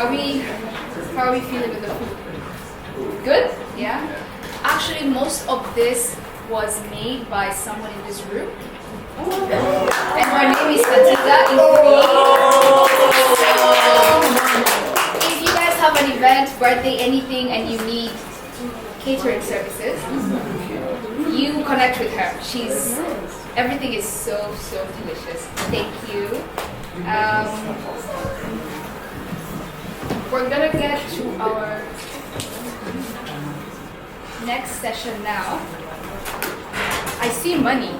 How are we feeling with the food? Good? Yeah? Actually, most of this was made by someone in this room. And her name is Khadija. If you guys have an event, birthday, anything, and you need catering services, you connect with her. Everything is so delicious. Thank you. We're gonna get to our next session now. I see money,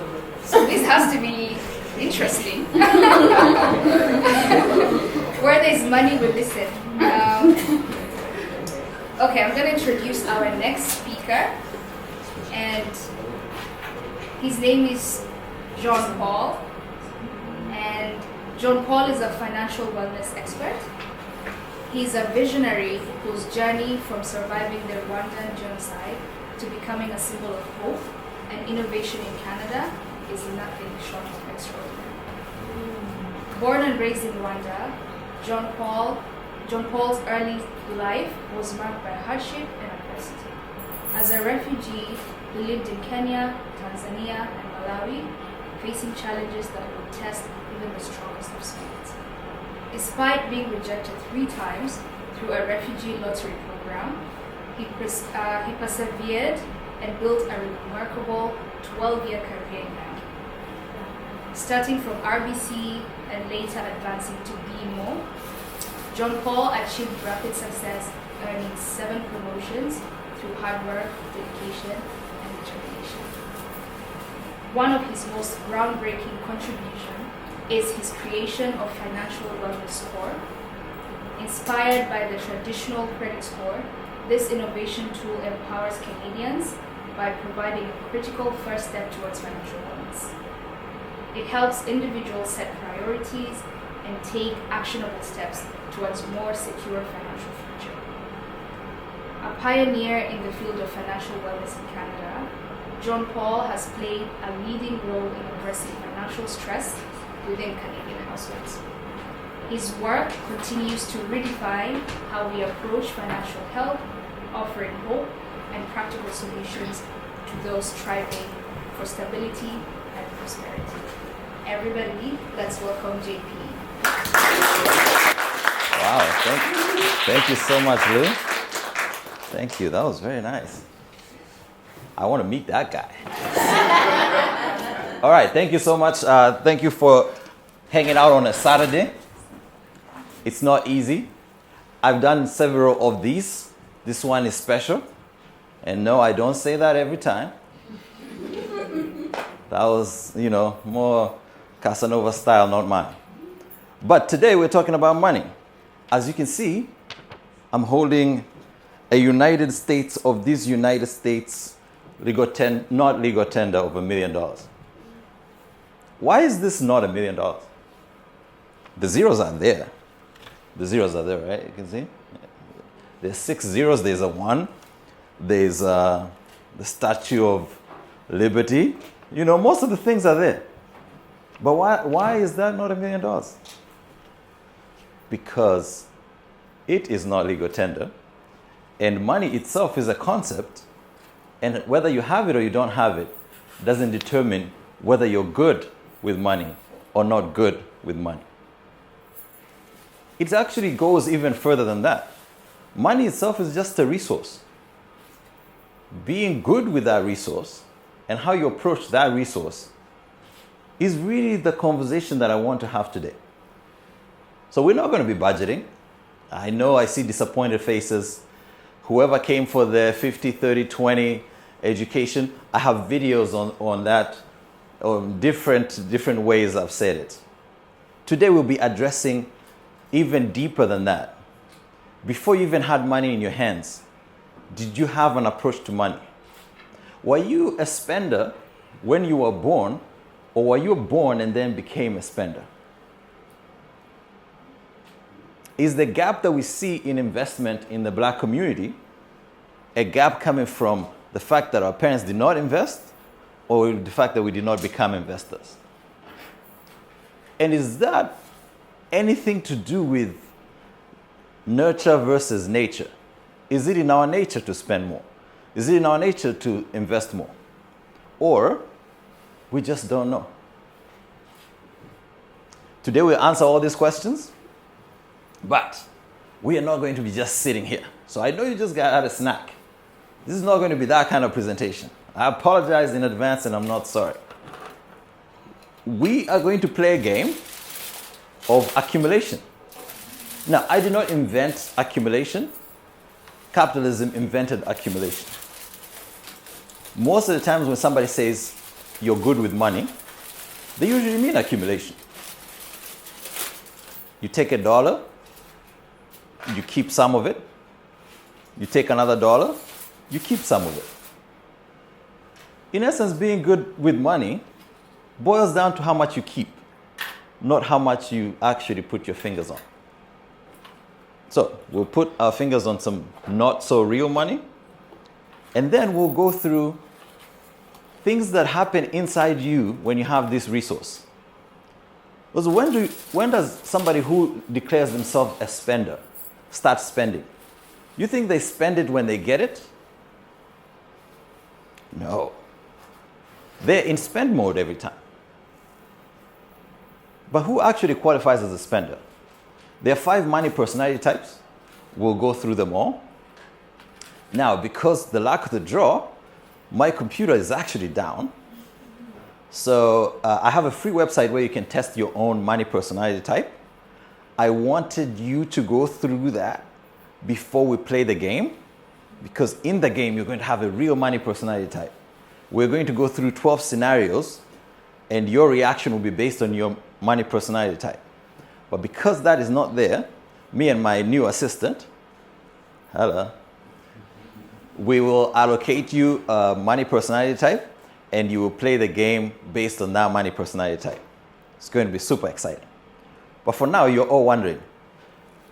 so this has to be interesting. Where there's money, we listen. Okay, I'm gonna introduce our next speaker, and his name is John Paul. And John Paul is a financial wellness expert. He's a visionary whose journey from surviving the Rwandan genocide to becoming a symbol of hope and innovation in Canada is nothing short of extraordinary. Born and raised in Rwanda, John Paul's early life was marked by hardship and adversity. As a refugee, he lived in Kenya, Tanzania, and Malawi, facing challenges that would test even the strongest of spirits. Despite being rejected 3 times through a refugee lottery program, he persevered and built a remarkable 12-year career in banking. Starting from RBC and later advancing to BMO, John Paul achieved rapid success, earning 7 promotions through hard work, dedication, and determination. One of his most groundbreaking contributions is his creation of Financial Wellness Score. Inspired by the traditional credit score, this innovation tool empowers Canadians by providing a critical first step towards financial wellness. It helps individuals set priorities and take actionable steps towards a more secure financial future. A pioneer in the field of financial wellness in Canada, John Paul has played a leading role in addressing financial stress within Canadian households. His work continues to redefine how we approach financial health, offering hope and practical solutions to those striving for stability and prosperity. Everybody, let's welcome JP. Wow, thank you so much, Lou. Thank you, that was very nice. I want to meet that guy. All right, thank you so much. Thank you for hanging out on a Saturday. It's not easy. I've done several of these. This one is special. And no, I don't say that every time. That was, more Casanova style, not mine. But today we're talking about money. As you can see, I'm holding a United States of these United States not legal tender of $1 million. Why is this not $1 million? The zeros are there. The zeros are there, right? You can see? There's 6 zeros. There's a 1. There's the Statue of Liberty. Most of the things are there. But why is that not $1 million? Because it is not legal tender. And money itself is a concept. And whether you have it or you don't have it doesn't determine whether you're good with money or not good with money. It actually goes even further than that. Money itself is just a resource. Being good with that resource and how you approach that resource is really the conversation that I want to have today. So we're not going to be budgeting. I know I see disappointed faces. Whoever came for the 50, 30, 20 education, I have videos on that, different ways I've said it. Today we'll be addressing even deeper than that. Before you even had money in your hands, did you have an approach to money? Were you a spender when you were born, or were you born and then became a spender? Is the gap that we see in investment in the Black community a gap coming from the fact that our parents did not invest, or the fact that we did not become investors? And is that anything to do with Nurture versus nature. Is it in our nature to spend more? Is it in our nature to invest more? Or we just don't know? Today we'll answer all these questions, but we are not going to be just sitting here. So I know you just got a snack. This is not going to be that kind of presentation. I apologize in advance and I'm not sorry. We are going to play a game of accumulation. Now, I did not invent accumulation. Capitalism invented accumulation. Most of the times when somebody says you're good with money, they usually mean accumulation. You take $1, you keep some of it. You take another $1, you keep some of it. In essence, being good with money boils down to how much you keep, not how much you actually put your fingers on. So we'll put our fingers on some not so real money, and then we'll go through things that happen inside you when you have this resource. Because when does somebody who declares themselves a spender start spending? You think they spend it when they get it? No. They're in spend mode every time. But who actually qualifies as a spender? There are 5 money personality types. We'll go through them all. Now, because the lack of the draw, my computer is actually down. So I have a free website where you can test your own money personality type. I wanted you to go through that before we play the game, because in the game, you're going to have a real money personality type. We're going to go through 12 scenarios, and your reaction will be based on your money personality type. But because that is not there, me and my new assistant, hello, we will allocate you a money personality type, and you will play the game based on that money personality type. It's going to be super exciting. But for now, you're all wondering,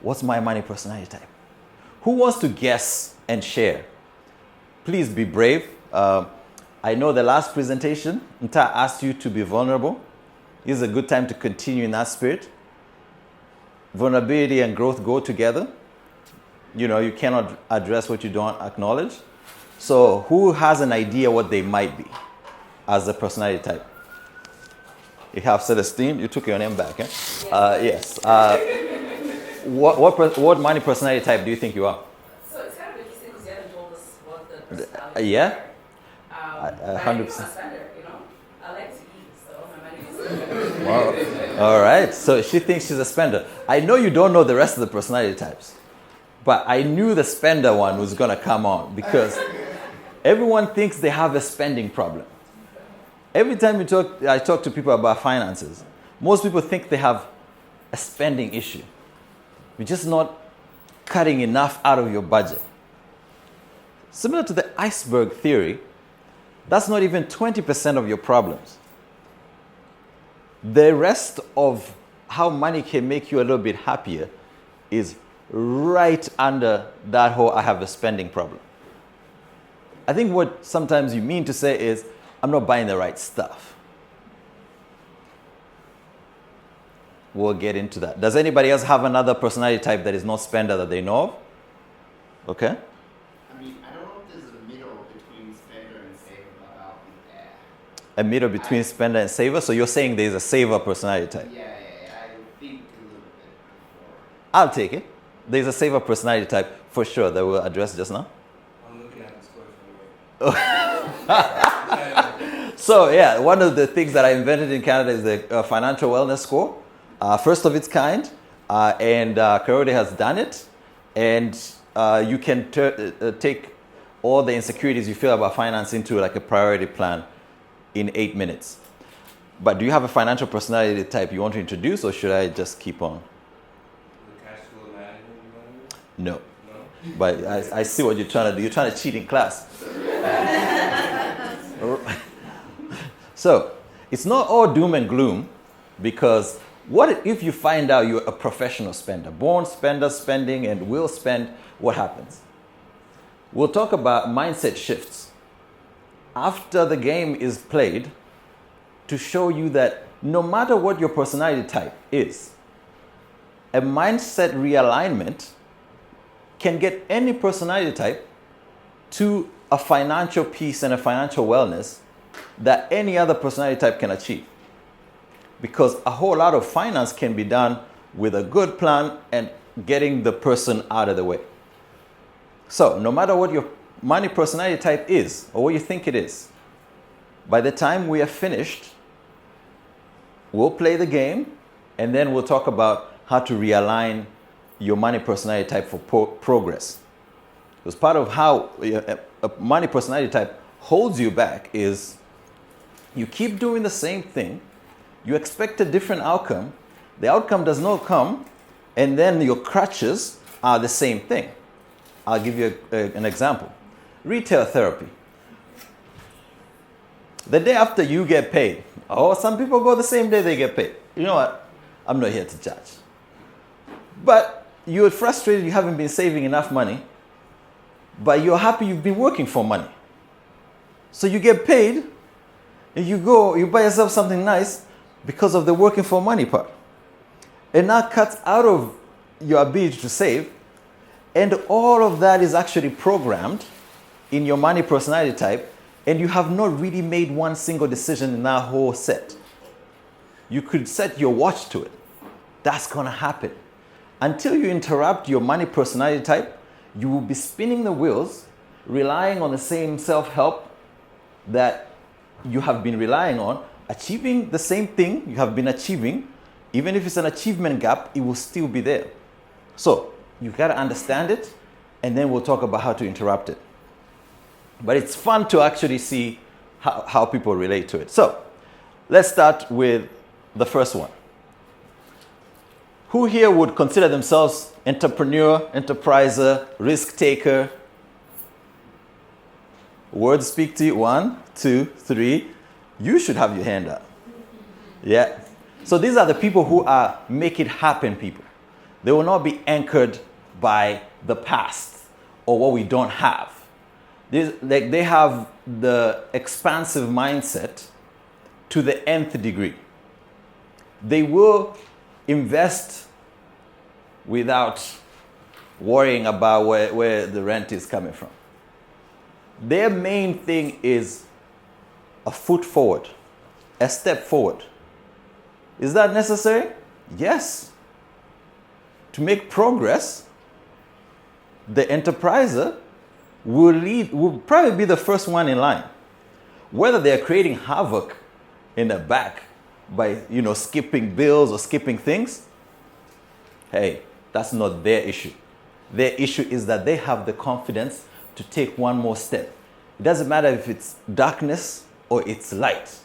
what's my money personality type? Who wants to guess and share? Please be brave. I know the last presentation, Nta asked you to be vulnerable. This is a good time to continue in that spirit. Vulnerability and growth go together. You cannot address what you don't acknowledge. So who has an idea what they might be as a personality type? You have Celestine. You took your name back, eh? Yes. What money personality type do you think you are? So it's kind of interesting because you haven't told us what the personality Yeah? I'm 100%. a spender, I like to eat, so my money is spender. Well, all right. So she thinks she's a spender. I know you don't know the rest of the personality types, but I knew the spender one was going to come on because everyone thinks they have a spending problem. Every time I talk to people about finances, most people think they have a spending issue. You're just not cutting enough out of your budget. Similar to the iceberg theory, that's not even 20% of your problems. The rest of how money can make you a little bit happier is right under that whole I have a spending problem. I think what sometimes you mean to say is, I'm not buying the right stuff. We'll get into that. Does anybody else have another personality type that is not spender that they know of? Okay. I don't know if there's a middle between spender and saver, but I'll be there. A middle between spender and saver? So you're saying there's a saver personality type? Yeah, I think a little bit before. I'll take it. There's a saver personality type for sure that we'll address just now. I'm looking at the score from So yeah, one of the things that I invented in Canada is the financial wellness score. First of its kind, and Coyote has done it. And you can take all the insecurities you feel about finance into like a priority plan in 8 minutes. But do you have a financial personality type you want to introduce, or should I just keep on? The cash flow management. No. No? But I see what you're trying to do. You're trying to cheat in class. So it's not all doom and gloom, because what if you find out you're a professional spender, born spender, spending, and will spend? What happens? We'll talk about mindset shifts after the game is played to show you that no matter what your personality type is, a mindset realignment can get any personality type to a financial peace and a financial wellness that any other personality type can achieve. Because a whole lot of finance can be done with a good plan and getting the person out of the way. So no matter what your money personality type is or what you think it is, by the time we are finished, we'll play the game and then we'll talk about how to realign your money personality type for progress. Because part of how a money personality type holds you back is you keep doing the same thing, you expect a different outcome, the outcome does not come, and then your crutches are the same thing. I'll give you an example. Retail therapy. The day after you get paid, or some people go the same day they get paid. You know what? I'm not here to judge. But you're frustrated you haven't been saving enough money, but you're happy you've been working for money. So you get paid, and you buy yourself something nice because of the working for money part. And that cuts out of your ability to save, and all of that is actually programmed in your money personality type, and you have not really made one single decision in that whole set. You could set your watch to it. That's gonna happen. Until you interrupt your money personality type, you will be spinning the wheels, relying on the same self-help that you have been relying on, achieving the same thing you have been achieving. Even if it's an achievement gap, it will still be there. So you've got to understand it, and then we'll talk about how to interrupt it. But it's fun to actually see how people relate to it. So let's start with the first one. Who here would consider themselves entrepreneur, enterpriser, risk taker? Words speak to you. 1, 2, 3. You should have your hand up. Yeah. So these are the people who are make it happen people. They will not be anchored by the past or what we don't have. They have the expansive mindset to the nth degree. They will invest without worrying about where the rent is coming from. Their main thing is a foot forward, a step forward. Is that necessary? Yes. To make progress, the enterpriser will probably be the first one in line. Whether they're creating havoc in the back by skipping bills or skipping things, hey, that's not their issue. Their issue is that they have the confidence to take one more step. It doesn't matter if it's darkness or it's light.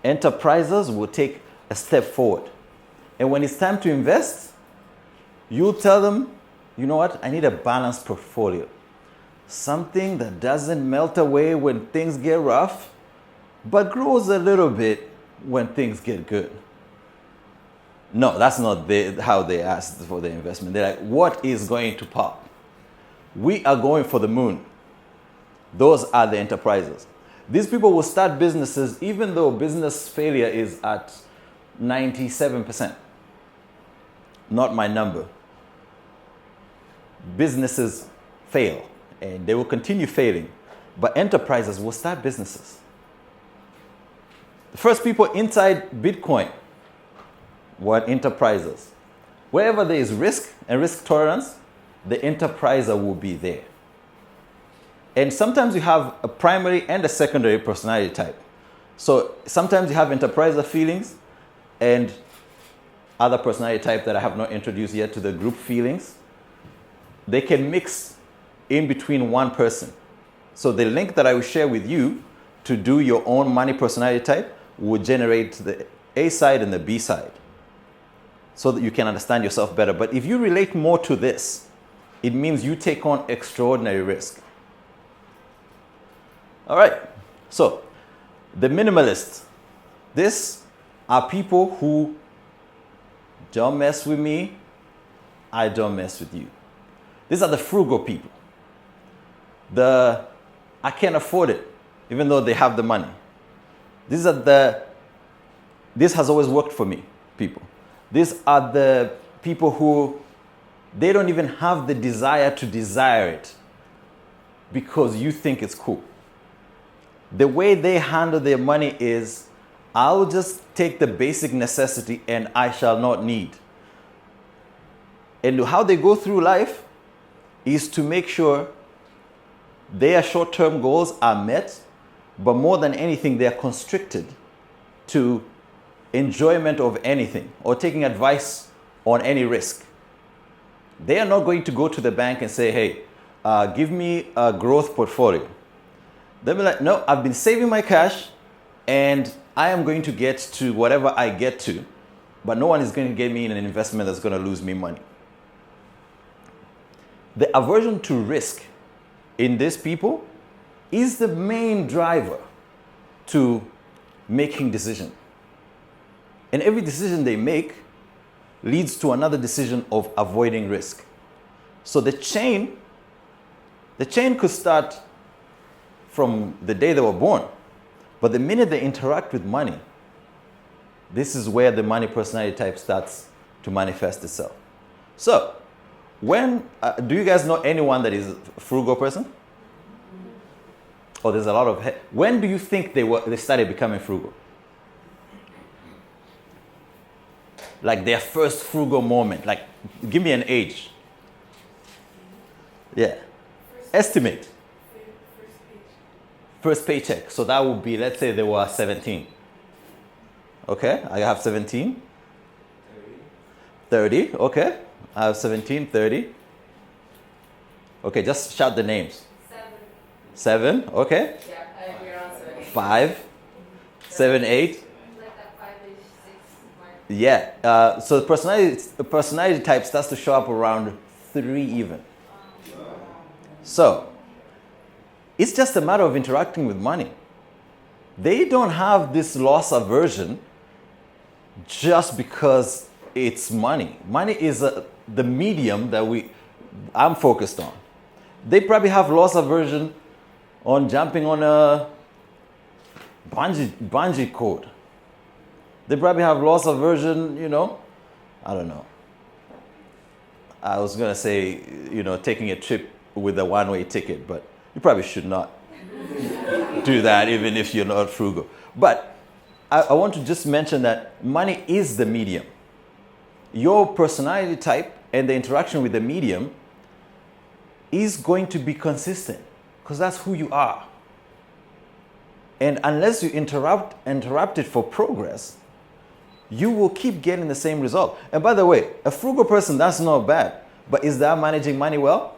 Enterprisers will take a step forward. And when it's time to invest, you tell them, you know what, I need a balanced portfolio. Something that doesn't melt away when things get rough, but grows a little bit when things get good. No, that's not how they asked for the investment. They're like, what is going to pop? We are going for the moon. Those are the enterprises. These people will start businesses even though business failure is at 97%. Not my number. Businesses fail and they will continue failing, but enterprises will start businesses. The first people inside Bitcoin were enterprises. Wherever there is risk and risk tolerance, the enterpriser will be there. And sometimes you have a primary and a secondary personality type. So sometimes you have enterpriser feelings and other personality type that I have not introduced yet to the group feelings. They can mix in between one person. So the link that I will share with you to do your own money personality type will generate the A side and the B side so that you can understand yourself better. But if you relate more to this, it means you take on extraordinary risk. All right, so the minimalists. These are people who don't mess with me, I don't mess with you. These are the frugal people. I can't afford it, even though they have the money. This has always worked for me, people. These are the people who They don't even have the desire to desire it because you think it's cool. The way they handle their money is, I'll just take the basic necessity and I shall not need. And how they go through life is to make sure their short-term goals are met, but more than anything, they are constricted to enjoyment of anything or taking advice on any risk. They are not going to go to the bank and say, hey, give me a growth portfolio. They'll be like, no, I've been saving my cash and I am going to get to whatever I get to, but no one is going to get me in an investment that's going to lose me money. The aversion to risk in these people is the main driver to making decisions. And every decision they make leads to another decision of avoiding risk. So the chain could start from the day they were born, but the minute they interact with money, this is where the money personality type starts to manifest itself. So, do you guys know anyone that is a frugal person? Oh, there's a lot of. When do you think they started becoming frugal? Like their first frugal moment. Like, give me an age. Yeah. Estimate. First paycheck. So that would be, let's say they were 17. Okay, I have 17. 30, okay. I have 17, 30. Okay, just shout the names. 7, okay. Yeah, we're on 7. 5, 7, 8. Like that 5-ish, 6 mark. Yeah, so the personality type starts to show up around 3 even. So, it's just a matter of interacting with money. They don't have this loss aversion just because it's money. Money is the medium that I'm focused on. They probably have loss aversion on jumping on a bungee cord. They probably have loss aversion, I don't know. I was going to say, taking a trip with a one-way ticket, but you probably should not do that even if you're not frugal. But I want to just mention that money is the medium. Your personality type and the interaction with the medium is going to be consistent because that's who you are. And unless you interrupt it for progress, you will keep getting the same result. And by the way, a frugal person, that's not bad. But is that managing money well?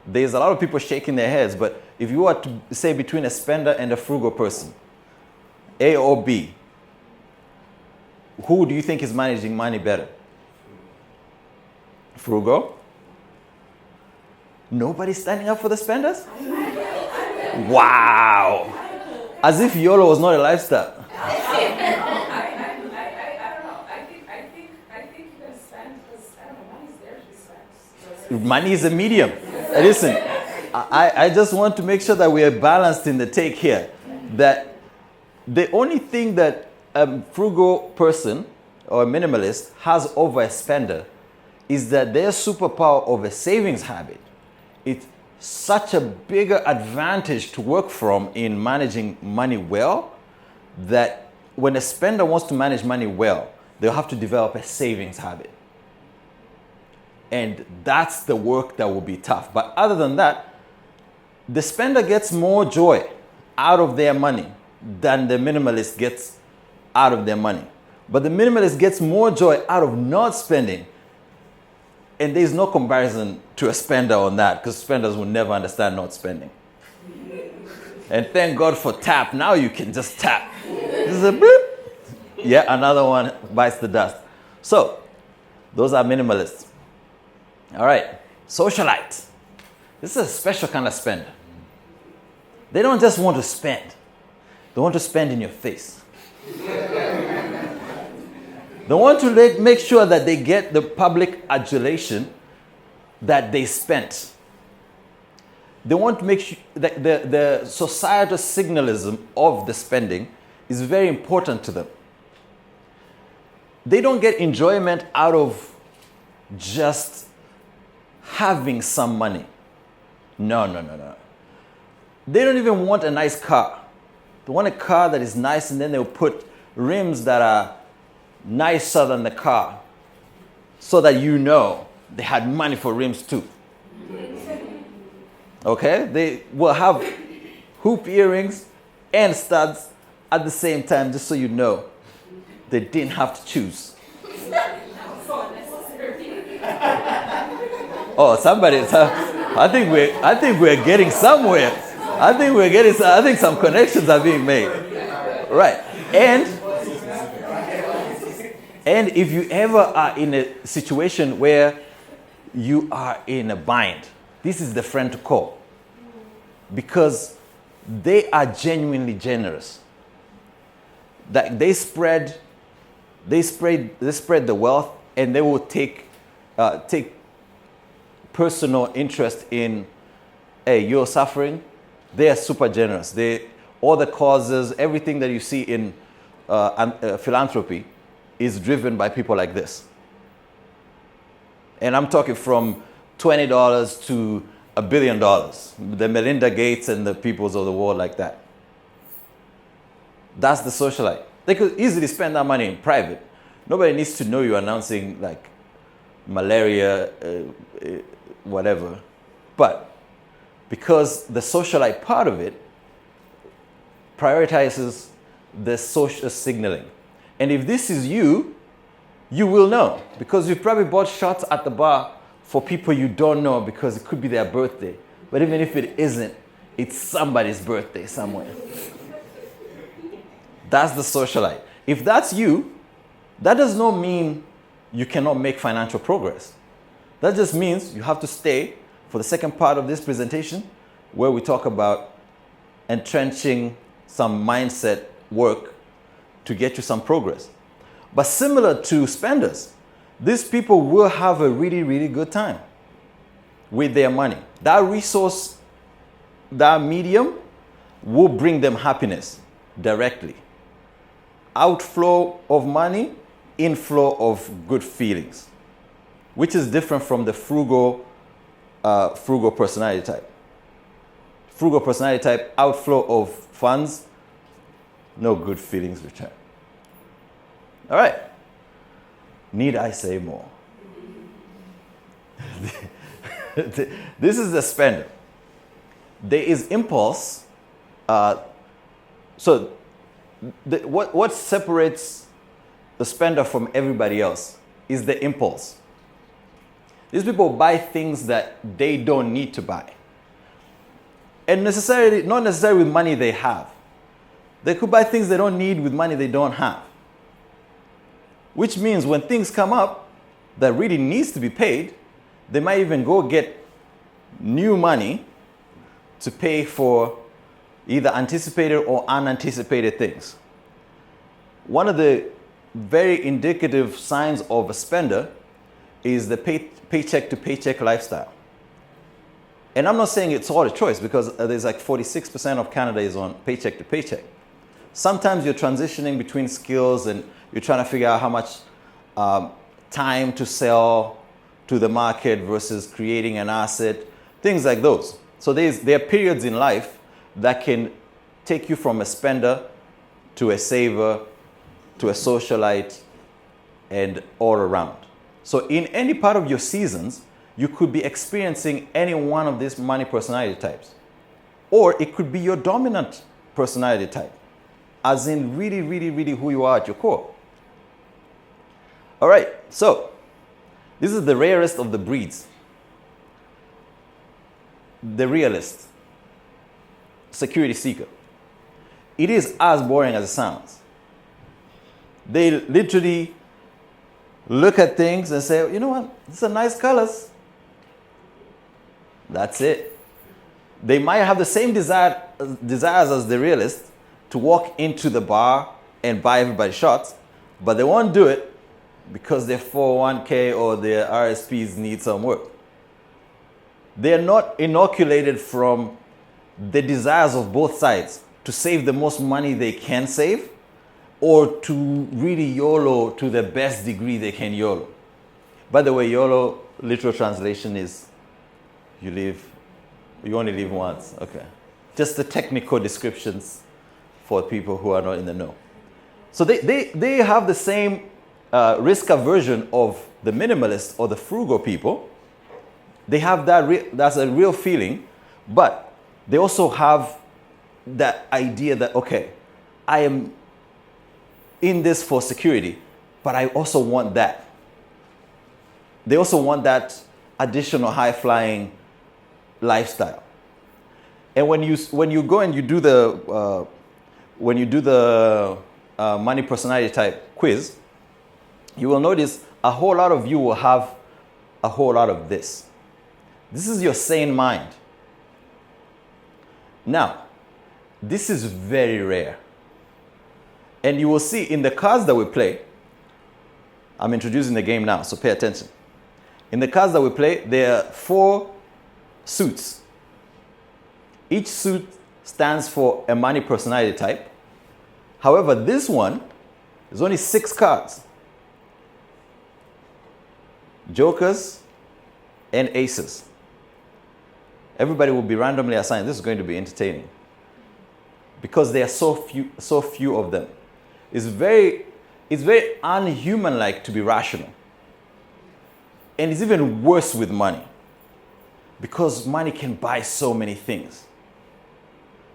There's a lot of people shaking their heads, but if you were to say between a spender and a frugal person, A or B, who do you think is managing money better? Frugal? Nobody's standing up for the spenders? Wow! As if YOLO was not a lifestyle. I don't know. I think you can spend because money's there to be spent. Money is a medium. Listen, I just want to make sure that we are balanced in the take here. That the only thing that a frugal person or a minimalist has over a spender is that their superpower of a savings habit. It's such a bigger advantage to work from in managing money well that when a spender wants to manage money well, they'll have to develop a savings habit. And that's the work that will be tough. But other than that, the spender gets more joy out of their money than the minimalist gets out of their money. But the minimalist gets more joy out of not spending. And there's no comparison to a spender on that because spenders will never understand not spending. And thank God for tap. Now you can just tap. This is a bloop. Yeah, another one bites the dust. So, those are minimalists. All right, socialite. This is a special kind of spender. They don't just want to spend. They want to spend in your face. They want to make sure that they get the public adulation that they spent. They want to make sure that the societal signalism of the spending is very important to them. they don't get enjoyment out of just having some money. No. They don't even want a nice car. They want a car that is nice, and then they'll put rims that are nicer than the car so that you know they had money for rims too. Okay? They will have hoop earrings and studs at the same time, just so you know they didn't have to choose. Oh, somebody! I think we're getting somewhere. I think some connections are being made. Right. And if you ever are in a situation where you are in a bind, this is the friend to call, because they are genuinely generous. That they spread the wealth, and they will take personal interest in, hey, you're suffering. They are super generous. All the causes, everything that you see in philanthropy is driven by people like this. And I'm talking from $20 to $1 billion. The Melinda Gates and the peoples of the world like that. That's the socialite. They could easily spend that money in private. Nobody needs to know you're announcing like malaria, whatever. But because the socialite part of it prioritizes the social signaling. And if this is you, you will know, because you've probably bought shots at the bar for people you don't know because it could be their birthday. But even if it isn't, it's somebody's birthday somewhere. That's the socialite. If that's you, that does not mean you cannot make financial progress. That just means you have to stay for the second part of this presentation, where we talk about entrenching some mindset work to get you some progress. But similar to spenders, these people will have a really, really good time with their money. That resource, that medium, will bring them happiness directly. Outflow of money, inflow of good feelings, which is different from the frugal personality type. Frugal personality type, outflow of funds, no good feelings return. All right. Need I say more? This is the spender. There is impulse. What separates the spender from everybody else is the impulse. These people buy things that they don't need to buy. And not necessarily with money they have. They could buy things they don't need with money they don't have. Which means when things come up that really needs to be paid, they might even go get new money to pay for either anticipated or unanticipated things. One of the very indicative signs of a spender is the paycheck to paycheck lifestyle. And I'm not saying it's all a choice, because there's like 46% of Canada is on paycheck to paycheck. Sometimes you're transitioning between skills and you're trying to figure out how much time to sell to the market versus creating an asset, things like those. So there are periods in life that can take you from a spender to a saver to a socialite and all around. So in any part of your seasons, you could be experiencing any one of these money personality types. Or it could be your dominant personality type, as in really, really, really who you are at your core. All right, so this is the rarest of the breeds. The realist, security seeker. It is as boring as it sounds. They literally look at things and say, you know what, these are nice colors. That's it. They might have the same desires as the realist to walk into the bar and buy everybody shots, but they won't do it because their 401k or their RSPs need some work. They are not inoculated from the desires of both sides to save the most money they can save, or to really YOLO to the best degree they can YOLO. By the way, YOLO, literal translation is you only live once. Okay. Just the technical descriptions for people who are not in the know. So they have the same risk aversion of the minimalist or the frugal people. They have that's a real feeling, but they also have that idea that, okay, I am in this for security, but I also want that. They also want that additional high-flying lifestyle. And when you go and you do the money personality type quiz, you will notice a whole lot of you will have a whole lot of this. This is your sane mind. Now, this is very rare. And you will see in the cards that we play, I'm introducing the game now, so pay attention. In the cards that we play, there are 4 suits. Each suit stands for a money personality type. However, this one is only 6 cards. Jokers and aces. Everybody will be randomly assigned. This is going to be entertaining because there are so few of them. It's very unhuman-like to be rational. And it's even worse with money because money can buy so many things.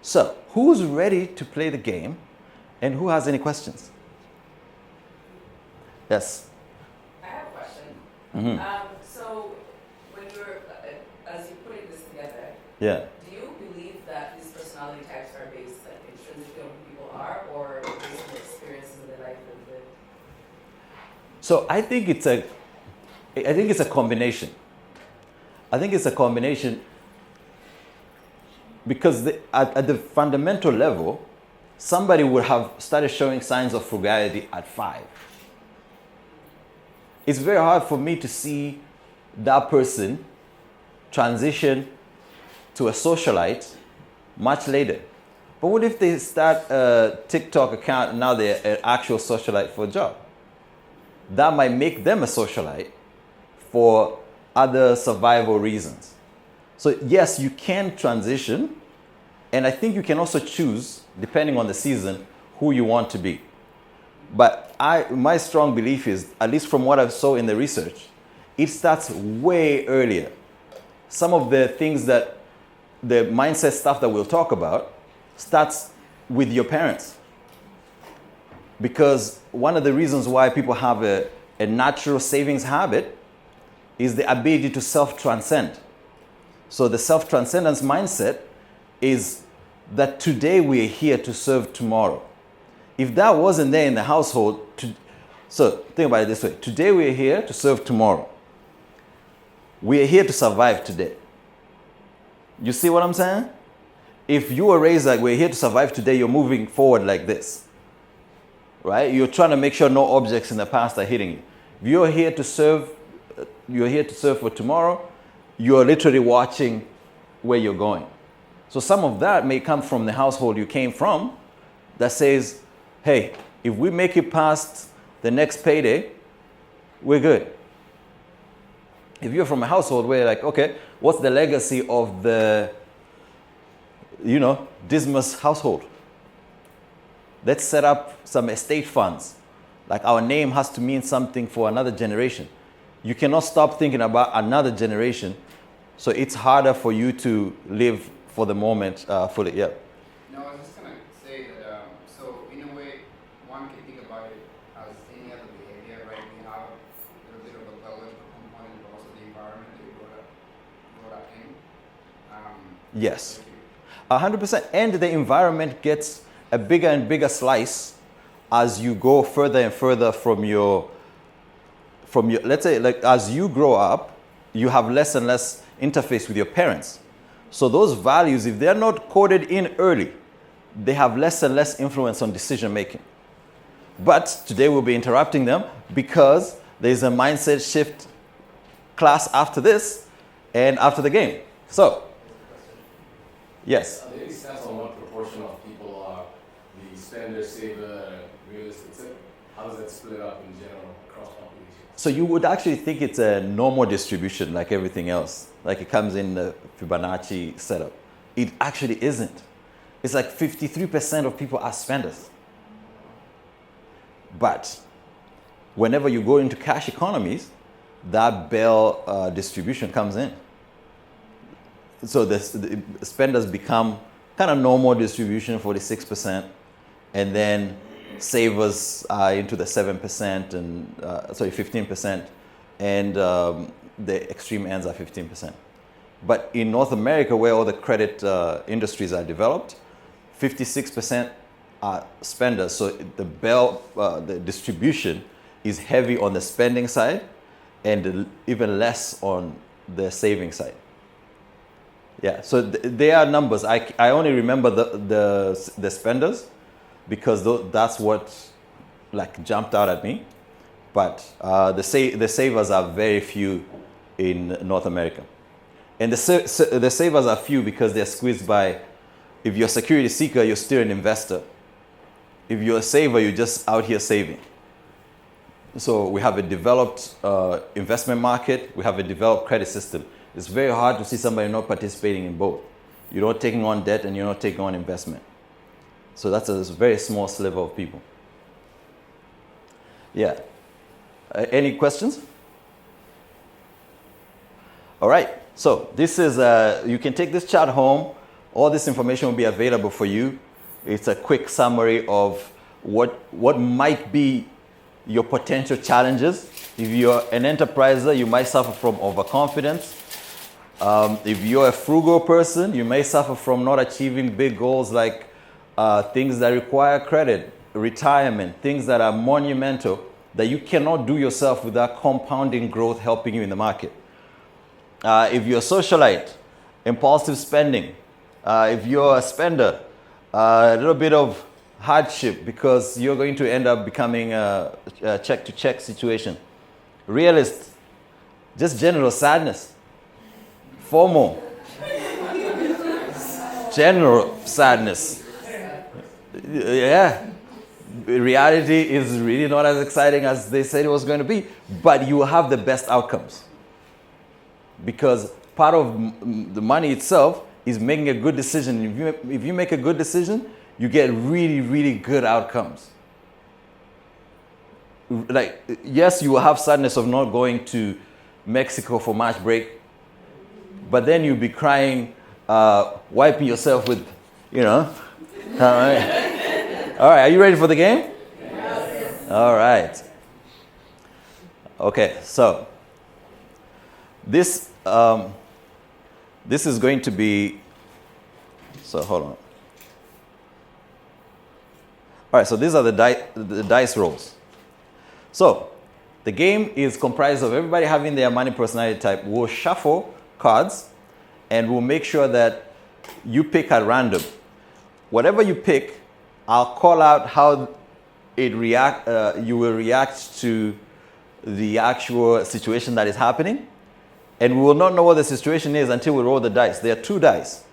So, who's ready to play the game and who has any questions? Yes. I have a question. Mm-hmm. So, when you're, as you're putting this together, Yeah. do you believe that these personality types are based like, intrinsically on who people are, or based on the experiences of their life they've lived? So I think it's a combination. I think it's a combination because at the fundamental level, somebody would have started showing signs of frugality at 5. It's very hard for me to see that person transition to a socialite much later. But what if they start a TikTok account and now they're an actual socialite for a job? That might make them a socialite for other survival reasons. So yes, you can transition, and I think you can also choose, depending on the season, who you want to be. But my strong belief is, at least from what I saw in the research, it starts way earlier. Some of the things that the mindset stuff that we'll talk about starts with your parents. Because one of the reasons why people have a natural savings habit is the ability to self-transcend. So the self-transcendence mindset is that today we are here to serve tomorrow. If that wasn't there in the household, so think about it this way. Today we are here to serve tomorrow. We are here to survive today. You see what I'm saying? If you were raised like we're here to survive today, you're moving forward like this. Right? You're trying to make sure no objects in the past are hitting you. If you're here to serve for tomorrow, you're literally watching where you're going. So some of that may come from the household you came from that says, hey, if we make it past the next payday, we're good. If you're from a household where you're like, okay, what's the legacy of the, Dismas household? Let's set up some estate funds. Like our name has to mean something for another generation. You cannot stop thinking about another generation. So it's harder for you to live for the moment fully. Yeah. No, I was just going to say that, so in a way, one can think about it as any other behavior, right? We have a little bit of a biological component, but also the environment that we brought up in. Yes. 100%. And the environment gets a bigger and bigger slice as you go further and further from your, let's say, like as you grow up, you have less and less interface with your parents. So those values, if they're not coded in early, they have less and less influence on decision making. But today we'll be interrupting them because there's a mindset shift class after this and after the game. So, yes. Maybe stats on what proportion of people are the spender, saver, Realist, etc. How does that split up in general across populations? So you would actually think it's a normal distribution like everything else. Like it comes in the Fibonacci setup. It actually isn't. It's like 53% of people are spenders. But whenever you go into cash economies, that Bell distribution comes in. So the spenders become kind of normal distribution, 46%, and then savers are into the 7% and 15%, and the extreme ends are 15%. But in North America, where all the credit industries are developed, 56% are spenders. So the distribution is heavy on the spending side and even less on the saving side. Yeah, so they are numbers. I only remember the spenders because that's what like jumped out at me. But the savers are very few in North America. And the savers are few because they're squeezed by, if you're a security seeker, you're still an investor. If you're a saver, you're just out here saving. So we have a developed investment market. We have a developed credit system. It's very hard to see somebody not participating in both. You're not taking on debt and you're not taking on investment. So that's a very small sliver of people. Yeah. Any questions? All right. So this is, you can take this chart home. All this information will be available for you. It's a quick summary of what might be your potential challenges. If you're an enterpriser, you might suffer from overconfidence. If you're a frugal person, you may suffer from not achieving big goals like things that require credit, retirement, things that are monumental that you cannot do yourself without compounding growth helping you in the market. If you're a socialite, impulsive spending. If you're a spender, a little bit of hardship because you're going to end up becoming a check-to-check situation. Realist, just general sadness. FOMO, general sadness. Yeah, reality is really not as exciting as they said it was going to be, but you will have the best outcomes. Because part of the money itself is making a good decision. If you make a good decision, you get really, really good outcomes. Like, yes, you will have sadness of not going to Mexico for March break, but then you'll be crying, wiping yourself with, All right. All right, are you ready for the game? Yes. All right. Okay, so this is going to be, so hold on. All right, so these are the dice rolls. So the game is comprised of everybody having their money personality type. We'll shuffle cards and we'll make sure that you pick at random. Whatever you pick, I'll call out how you will react to the actual situation that is happening. And we will not know what the situation is until we roll the dice. There are 2 dice.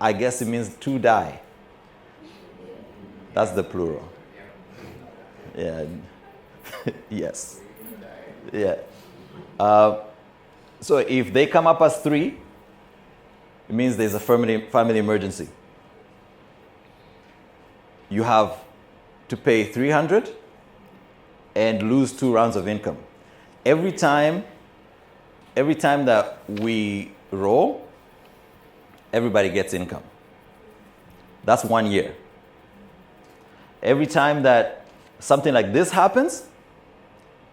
I guess it means 2 die. That's the plural. Yeah. Yes. Yeah. So if they come up as 3, it means there's a family emergency. You have to pay $300 and lose 2 rounds of income. Every time that we roll, everybody gets income. That's 1 year. Every time that something like this happens,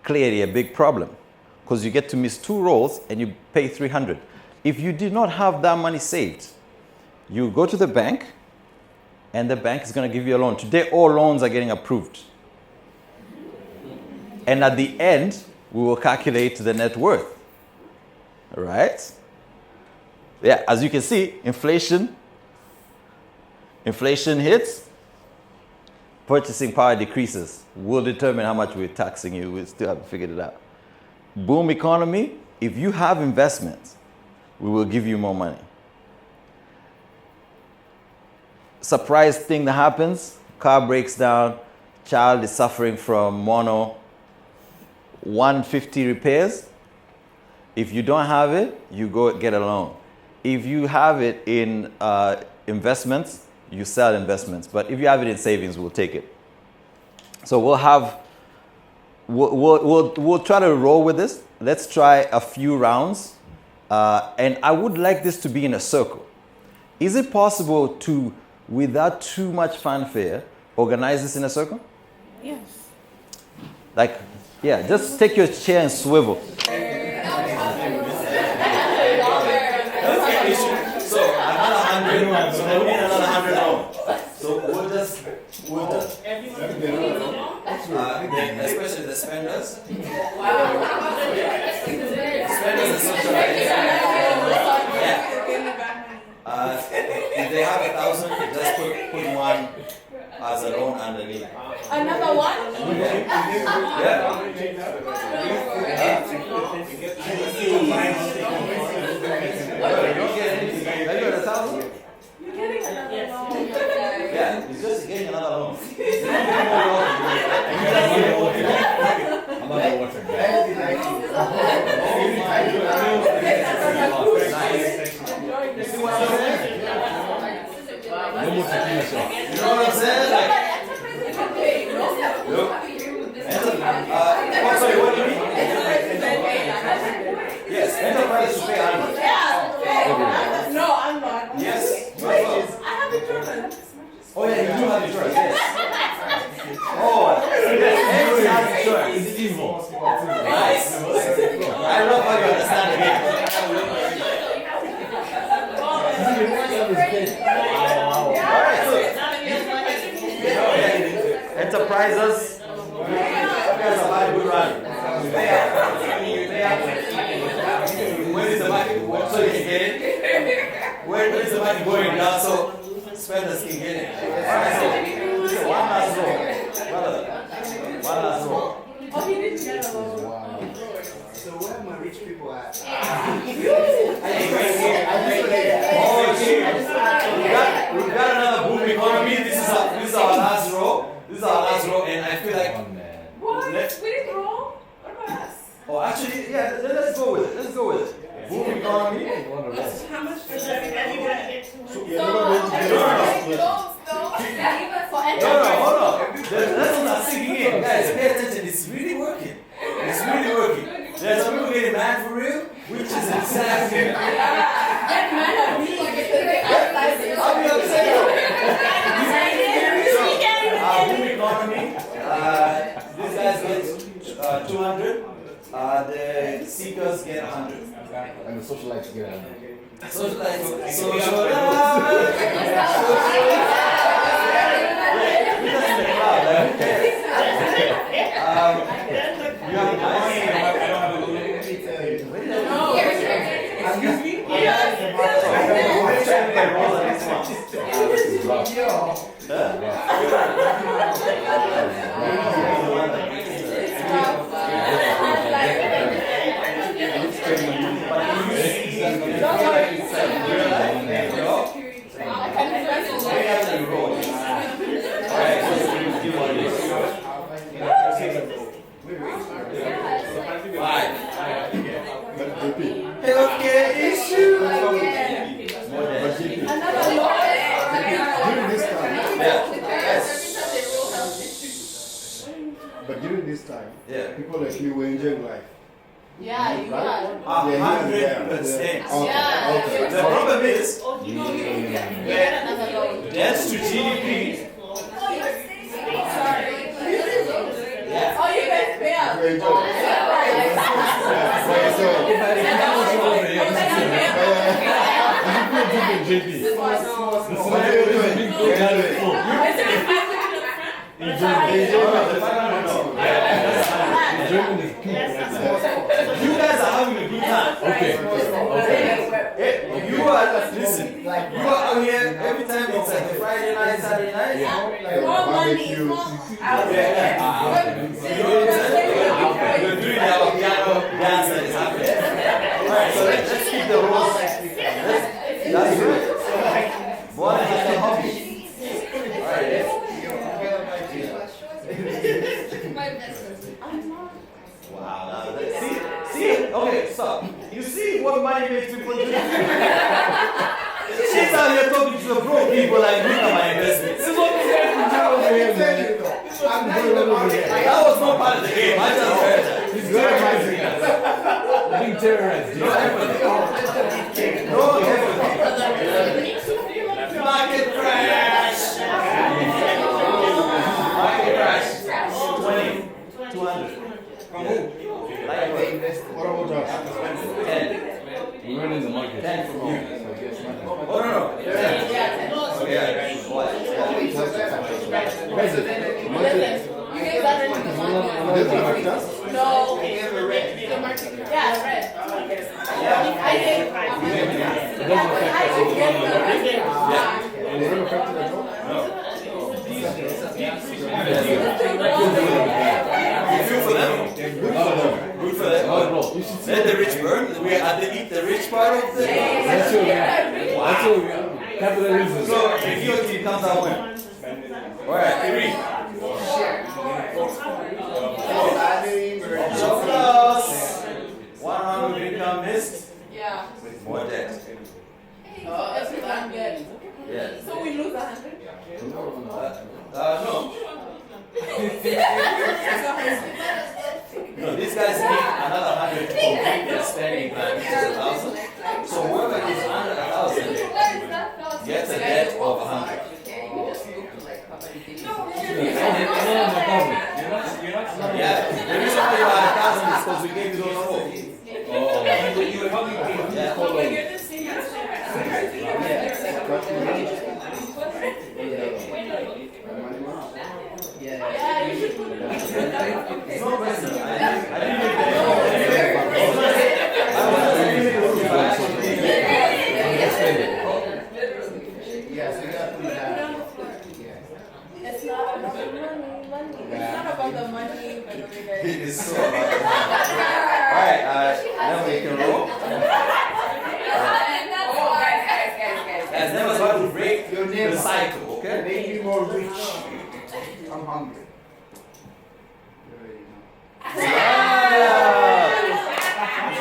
clearly a big problem, because you get to miss 2 rolls and you pay $300. If you did not have that money saved, you go to the bank and the bank is going to give you a loan. Today, all loans are getting approved. And at the end, we will calculate the net worth. All right? Yeah, as you can see, inflation hits, purchasing power decreases. We'll determine how much we're taxing you. We still haven't figured it out. Boom economy, if you have investments, we will give you more money. Surprise thing that happens, car breaks down, child is suffering from mono, 150 repairs. If you don't have it, you go get a loan. If you have it in investments, you sell investments. But if you have it in savings, we'll take it. So we'll try to roll with this. Let's try a few rounds. And I would like this to be in a circle. Is it possible to, without too much fanfare, organize this in a circle? Yes. Like, yeah, just take your chair and swivel. So another 100. So we need another 100 more. So we'll just especially the spenders. Spenders and socialites. Yeah. If they have 1,000, just put one as a loan underneath. Another one? Yeah. Don't get anything. Have you got 1,000? You're getting another loan. Yeah, he's just getting another loan. You see what I'm saying? You know what I'm saying? Like, look. Sorry, what do you mean? Yes, enterprise should pay 100. No, I'm not. Yes. I have insurance. Oh yeah, you do have insurance, yes. Oh, yes, everyone has insurance. It's evil. Nice. I love how you understand the game. Alright, so enterprises, you guys have had a good run. Pay up. When is the market? So you can get it. When is the market going down? So spenders can get it. Alright, so listen, one last row. Brother, one last row. Oh, he didn't get a loan. So where are my rich people at? Oh, shit. We've got another boom economy. This is our last row. This is our last row, and I feel like. What? We didn't roll? What about us? Oh, actually, yeah. Let's go with it. Let's go with it. Boom economy. How much does everybody get? No, hold on. Let's not sinking in, guys. Pay attention. It's really working. It's really working. There's some people getting mad for real, which is exactly. I'll be upset. Boom economy. These guys get 200. The seekers get 100. And the socialites get 100. Socialite. You have money. Excuse me? Healthcare issue. During this time, but during this time, people like me were enjoying life. Yeah, you are. 100%. Okay. The problem is, You get another loan. debts to GDP. Oh, you guys pay up. We enjoy. You guys are having a good time. Okay. You are, listen, you are out here every time it's like a Friday night, Saturday night. More money. You know what I'm saying? You're doing our piano dance that is happening. Alright, so let's keep the rules. That's right. One is a hobby. Alright. You see what money makes people do? She's out here talking to the broke people like, look at my investments. This is what we said to do over here, man. That was not part of the game. I just heard that. He's terrorizing us. Being terrorized. No empathy. No empathy. Market crash. Market crash. 20. 200. From who? Like what about us? 10. We went in the market. 10 from you. Oh, no. No. Yeah, red. I think Good for them. Good for them. Let the rich burn. We are at the eat the rich part of the. That's true. Capitalism. So the guillotine comes out when? Alright, 3. Plus 100 income missed yeah. with more debt. I'm good. Yeah. So we lose 100? No. No, these guys need another 100 to complete their spending plan, which is 1,000. So whoever is under 1,000 gets a debt of 100. Yeah, the reason why you are 1,000 is because we gave you those 4. You help me pay. Yeah. It's not personal. I didn't make It's not about the money. It's not about the money, but it is so Alright, now we can roll. Guys, never try to break the cycle, okay? Make you more rich. I'm hungry.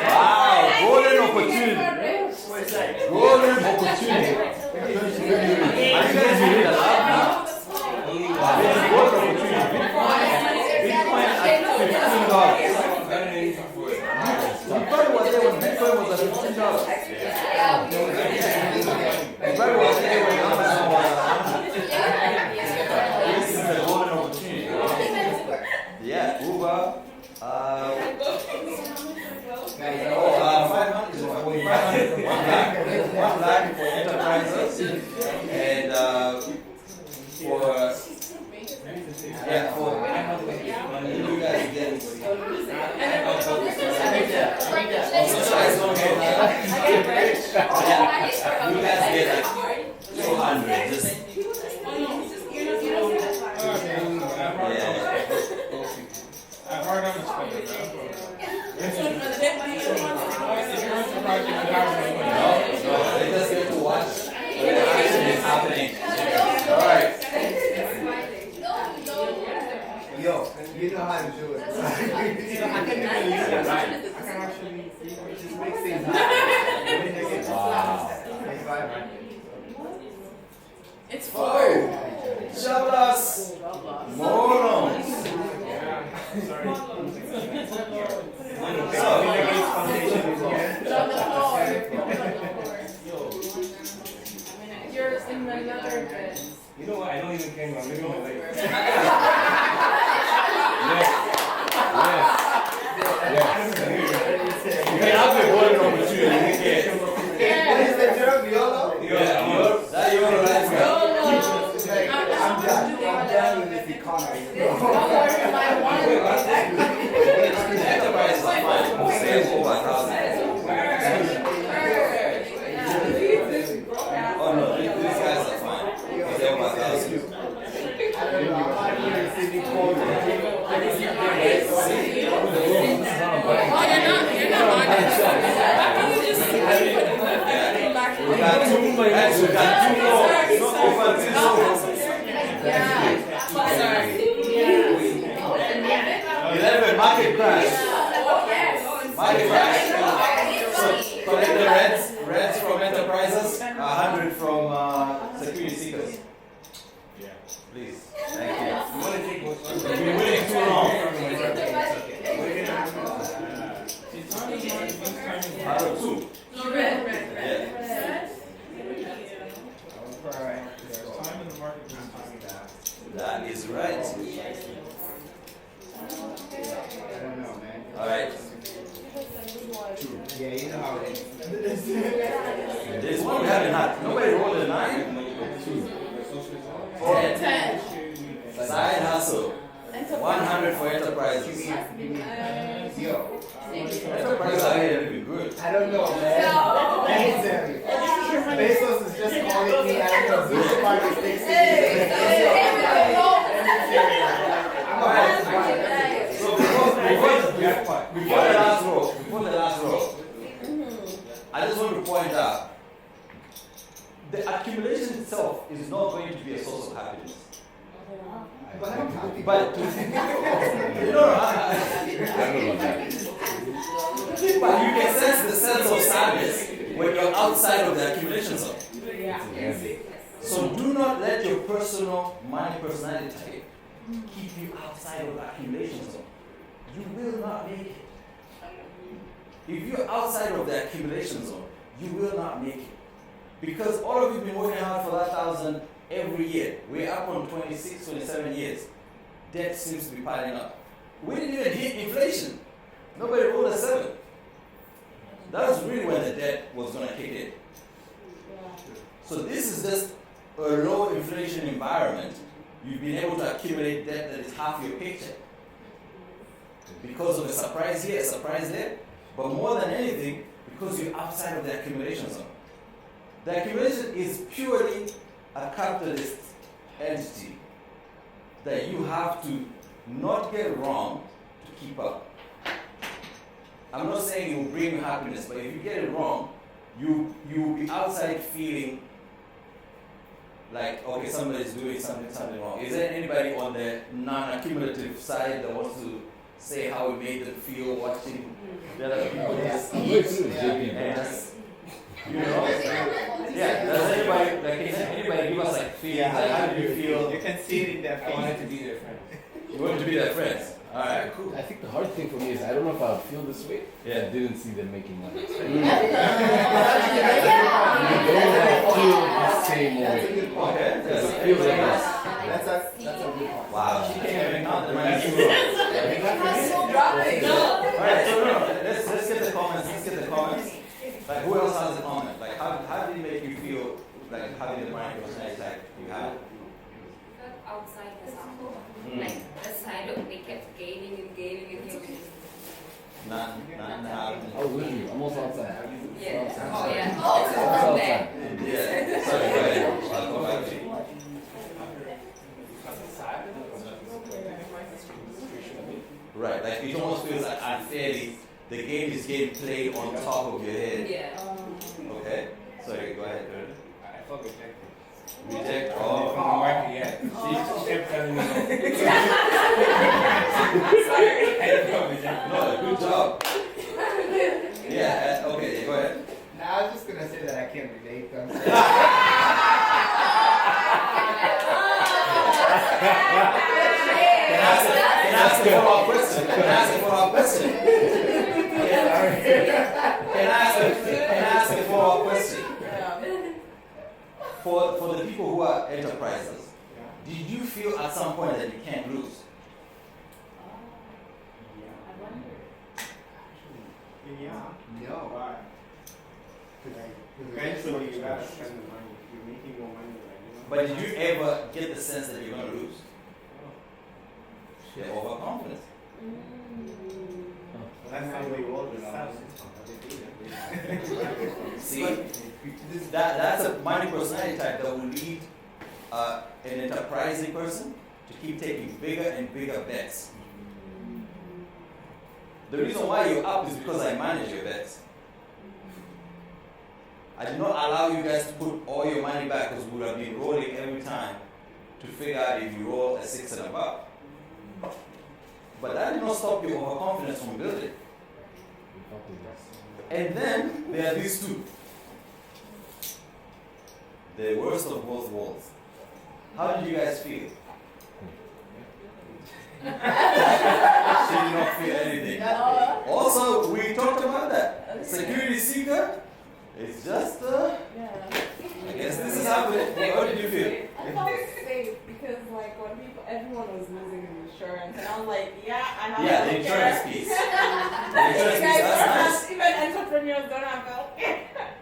Wow, golden opportunity. Golden opportunity. Are you guys reading that out now? This is golden opportunity. Bitcoin at $15. You probably was there when Bitcoin was at $15. You probably was there when Amazon was at $100. This is a golden opportunity. Yeah, Uber. 500 is 1 lakh for enterprises, and for you guys get Socialite don't get you guys get like 200 just I've heard of it. No, they just get to watch what actually is happening. Alright. Yo, you know how to do it. I can actually just make things happen. Wow. it's 4. Shablas. Morons. You're in another bed. You know what? I don't even care. I'm living my life. You can have the golden opportunity. What is the term? YOLO? That you want to write I'm done with this economy. enterprise is fine. Save over 1,000. Oh no, these guys are fine. Save over 1,000. We got 2 more. It's not over until it's over. 11, market crash. Market crash. 100 from security seekers. Yeah. Please. Thank you. You want to take what's You've been waiting too long. Arrow 2. No, red. Yeah. Alright. There's time in the market, there's time in that. That is right. I don't know, man. Alright. Yeah, you know how it is. There's one we haven't had. Nobody rolled a 9. 10. Side hustle. 100 for enterprises. Yo, Enterprises are here to be good. I don't know, man. Let me tell you. Bezos is just calling me. I don't know. Zuckerberg is texting me. So before the last row, I just want to point out the accumulation itself is not going to be a source of happiness. But I'm happy. But you know, but you can sense the sense of sadness when you're outside of the accumulation zone. So do not let your personal money personality type keep you outside of the accumulation zone. You will not make it. If you're outside of the accumulation zone, you will not make it. Because all of you have been working hard for that 1,000 every year. We're up on 26, 27 years. Debt seems to be piling up. We didn't even hit inflation. Nobody rolled a 7. That was really when the debt was going to kick in. So this is just a low inflation environment. You've been able to accumulate debt that is half your paycheck. Because of a surprise here, a surprise there, but more than anything, because you're outside of the accumulation zone. The accumulation is purely a capitalist entity that you have to not get wrong to keep up. I'm not saying it will bring you happiness, but if you get it wrong, you will be outside feeling like, okay, somebody's doing something wrong. Is there anybody on the non-accumulative side that wants to say how it made them feel watching the other people just eat and just, you know? Yeah, does anybody, like, can anybody give us like feelings? Like, how do you feel? You can see it in their I wanted to be their friend. You want to be their friends? Alright, cool. I think the hard thing for me is I don't know if I would feel this way if Yeah. I didn't see them making money. Yeah. I feel the same way. Okay, Because it feels like this. That's a good one. wow, she can't even count the money. Right. Alright, so no, let's get the comments. Like, who else has a comment? Like, how did it make you feel like having the mind personality like you have? Outside the circle, like the side of me kept gaining and gaining and gaining. None happening. Oh, literally, almost outside. Yeah. Outside. Oh yeah. Almost It's outside. Yeah, sorry, go ahead. I'll go back to you. Right, like it almost feels like unfairly the game is getting played on top of your head. Yeah. Okay? Sorry, go ahead. I felt rejected. Reject. From the Oh. market, yeah. She kept telling me no. I felt rejected. No, good job. Yeah, okay, go ahead. Now, I was just gonna say that I can't relate. I'm Can I ask a follow-up question? Can I ask a follow-up question? For the people who are enterprises, did you feel at some point that you can't lose? No. Why? Eventually, you gotta spend the money. You're making more money, right? But did you ever get the sense that you're going to lose? You're overconfident. That's how we roll it out. See, that's a money personality type that will lead an enterprising person to keep taking bigger and bigger bets. The reason why you're up is because I manage your bets. I did not allow you guys to put all your money back because we would have been rolling every time to figure out if you roll a 6 and above. But that did not stop your overconfidence from building. And then there are these two. the worst of both worlds. How did you guys feel? She did not feel anything. Also, we talked about that. Security seeker, it's just, I guess this is happening. How did you feel? I felt safe because like when everyone was losing insurance, and I was like, yeah, I have Yeah, the insurance piece. The insurance piece, that's nice. Even entrepreneurs don't have health.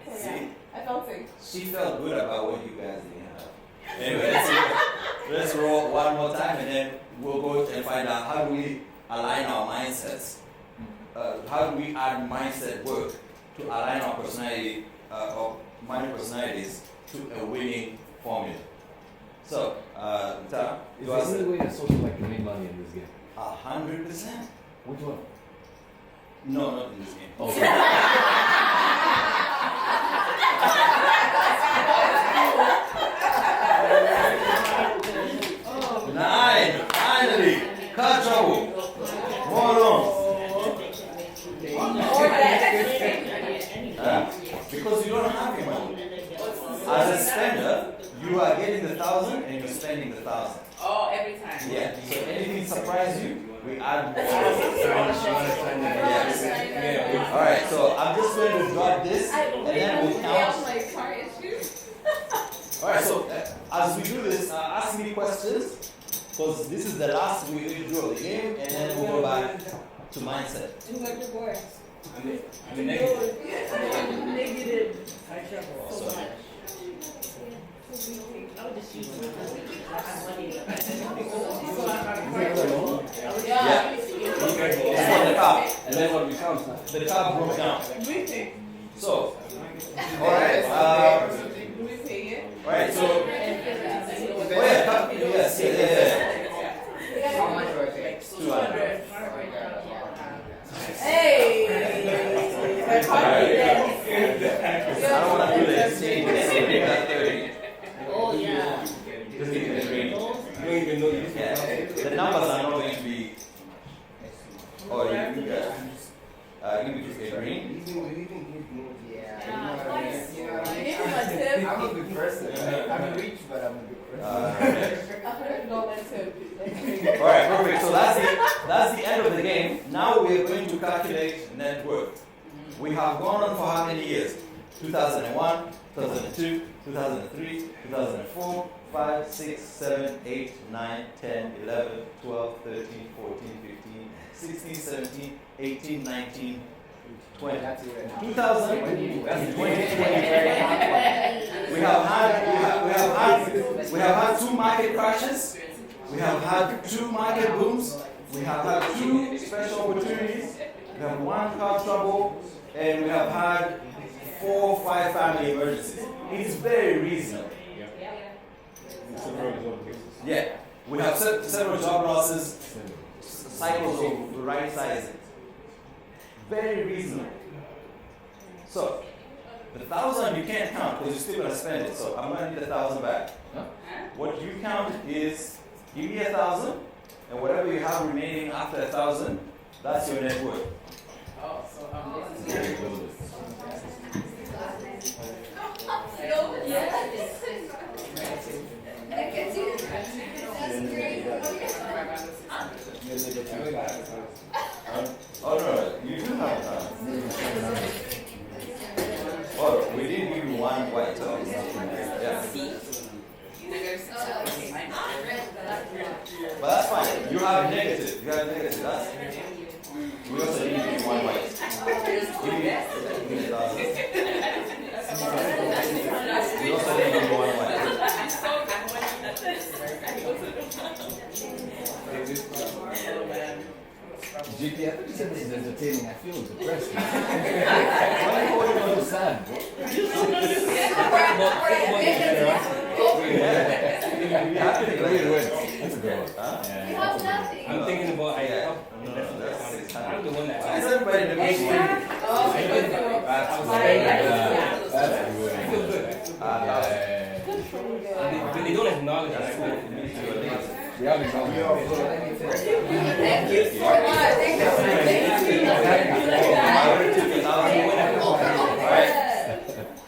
So, See? yeah, I felt safe. She felt good about what you guys didn't have. Anyway, let's roll one more time and then we'll go and find out how do we align our mindsets. How do we add mindset work to align our personality or money personalities to a winning formula. So, Tom, Is there any way that Socialite can make money in this game? 100%? Which one? No, not in this game. Okay. Nine, finally, car trouble, more loans. Because you don't have your money. As a spender, you are getting the 1,000 and you're spending the 1,000. Oh, every time. Yeah. So anything surprise you, we add more. Yeah. All right. So I'm just going to drop this and then we'll count. My car issues. All right. So as we do this, ask me questions because this is the last we do of the game, and then we'll go back to mindset. What the board? I'm a negative. Negative. So, yeah. It's on the top. And then what becomes? The top broke down. So, all right. All right. So, oh yeah, yes. How much do I pay? 200. Hey! I don't want to do the exchange. We got 30. Oh, yeah. Just give me the green. You don't even know you Yeah. The numbers are not going to be. Oh, you got. Give me just a green. I'm a good person. I'm rich, but I'm a good person. All right, perfect. So that's the end of the game. Now we are going to calculate net worth. We have gone on for how many years? 2001, 2002, 2003, 2004, 5, 6, 7, 8, 9, 10, 11, 12, 13, 14, 15, 16, 17, 18, 19, 20. 2020. We have had 2 market crashes. We have had 2 market booms. We have had 2 special opportunities. We have 1 car trouble, and we have had 4 or 5 family emergencies. It's very reasonable. Yeah, we have several job losses, cycles of right sizing. Very reasonable. So, the 1,000 you can't count because you're still going to spend it. So I'm going to need 1,000 back. What you count is give me 1,000, and whatever you have remaining after 1,000, that's your net worth. Oh no, you do have time. Oh, we didn't give you 1 white. So yeah. But that's fine. You have negative. You have negative. That's. We also didn't give you 1 white. Give me 1,000. We also didn't give you 1 white. GP, I thought you said this is entertaining. I feel depressed. Why are you holding on to sad, bro? That's a good one. I'm thinking about I'm the one that. Is everybody in the meeting? But they don't acknowledge that. We have examples.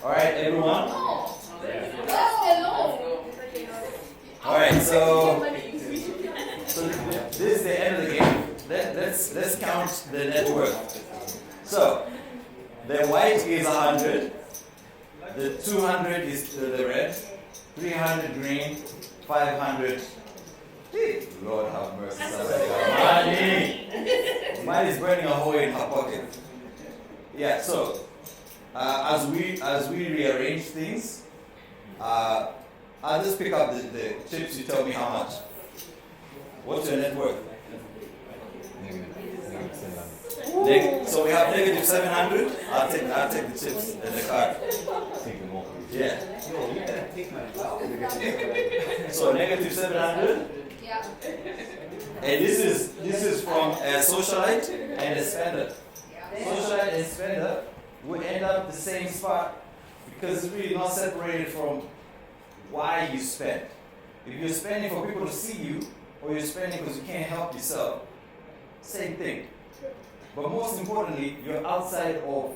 All right, everyone. The white is 100. The 200 is the red. 300 green. 500. Lord have mercy. Money. Money is burning a hole in her pocket. Yeah. So as we rearrange things, I'll just pick up the chips. You tell me how much. What's your net worth? So we have negative 700. I'll take the chips and the card. Yeah. So negative 700. Yeah. And this is from a socialite and a spender. Socialite and spender will end up the same spot because it's really not separated from why you spend. If you're spending for people to see you, or you're spending because you can't help yourself, same thing. But most importantly, you're outside of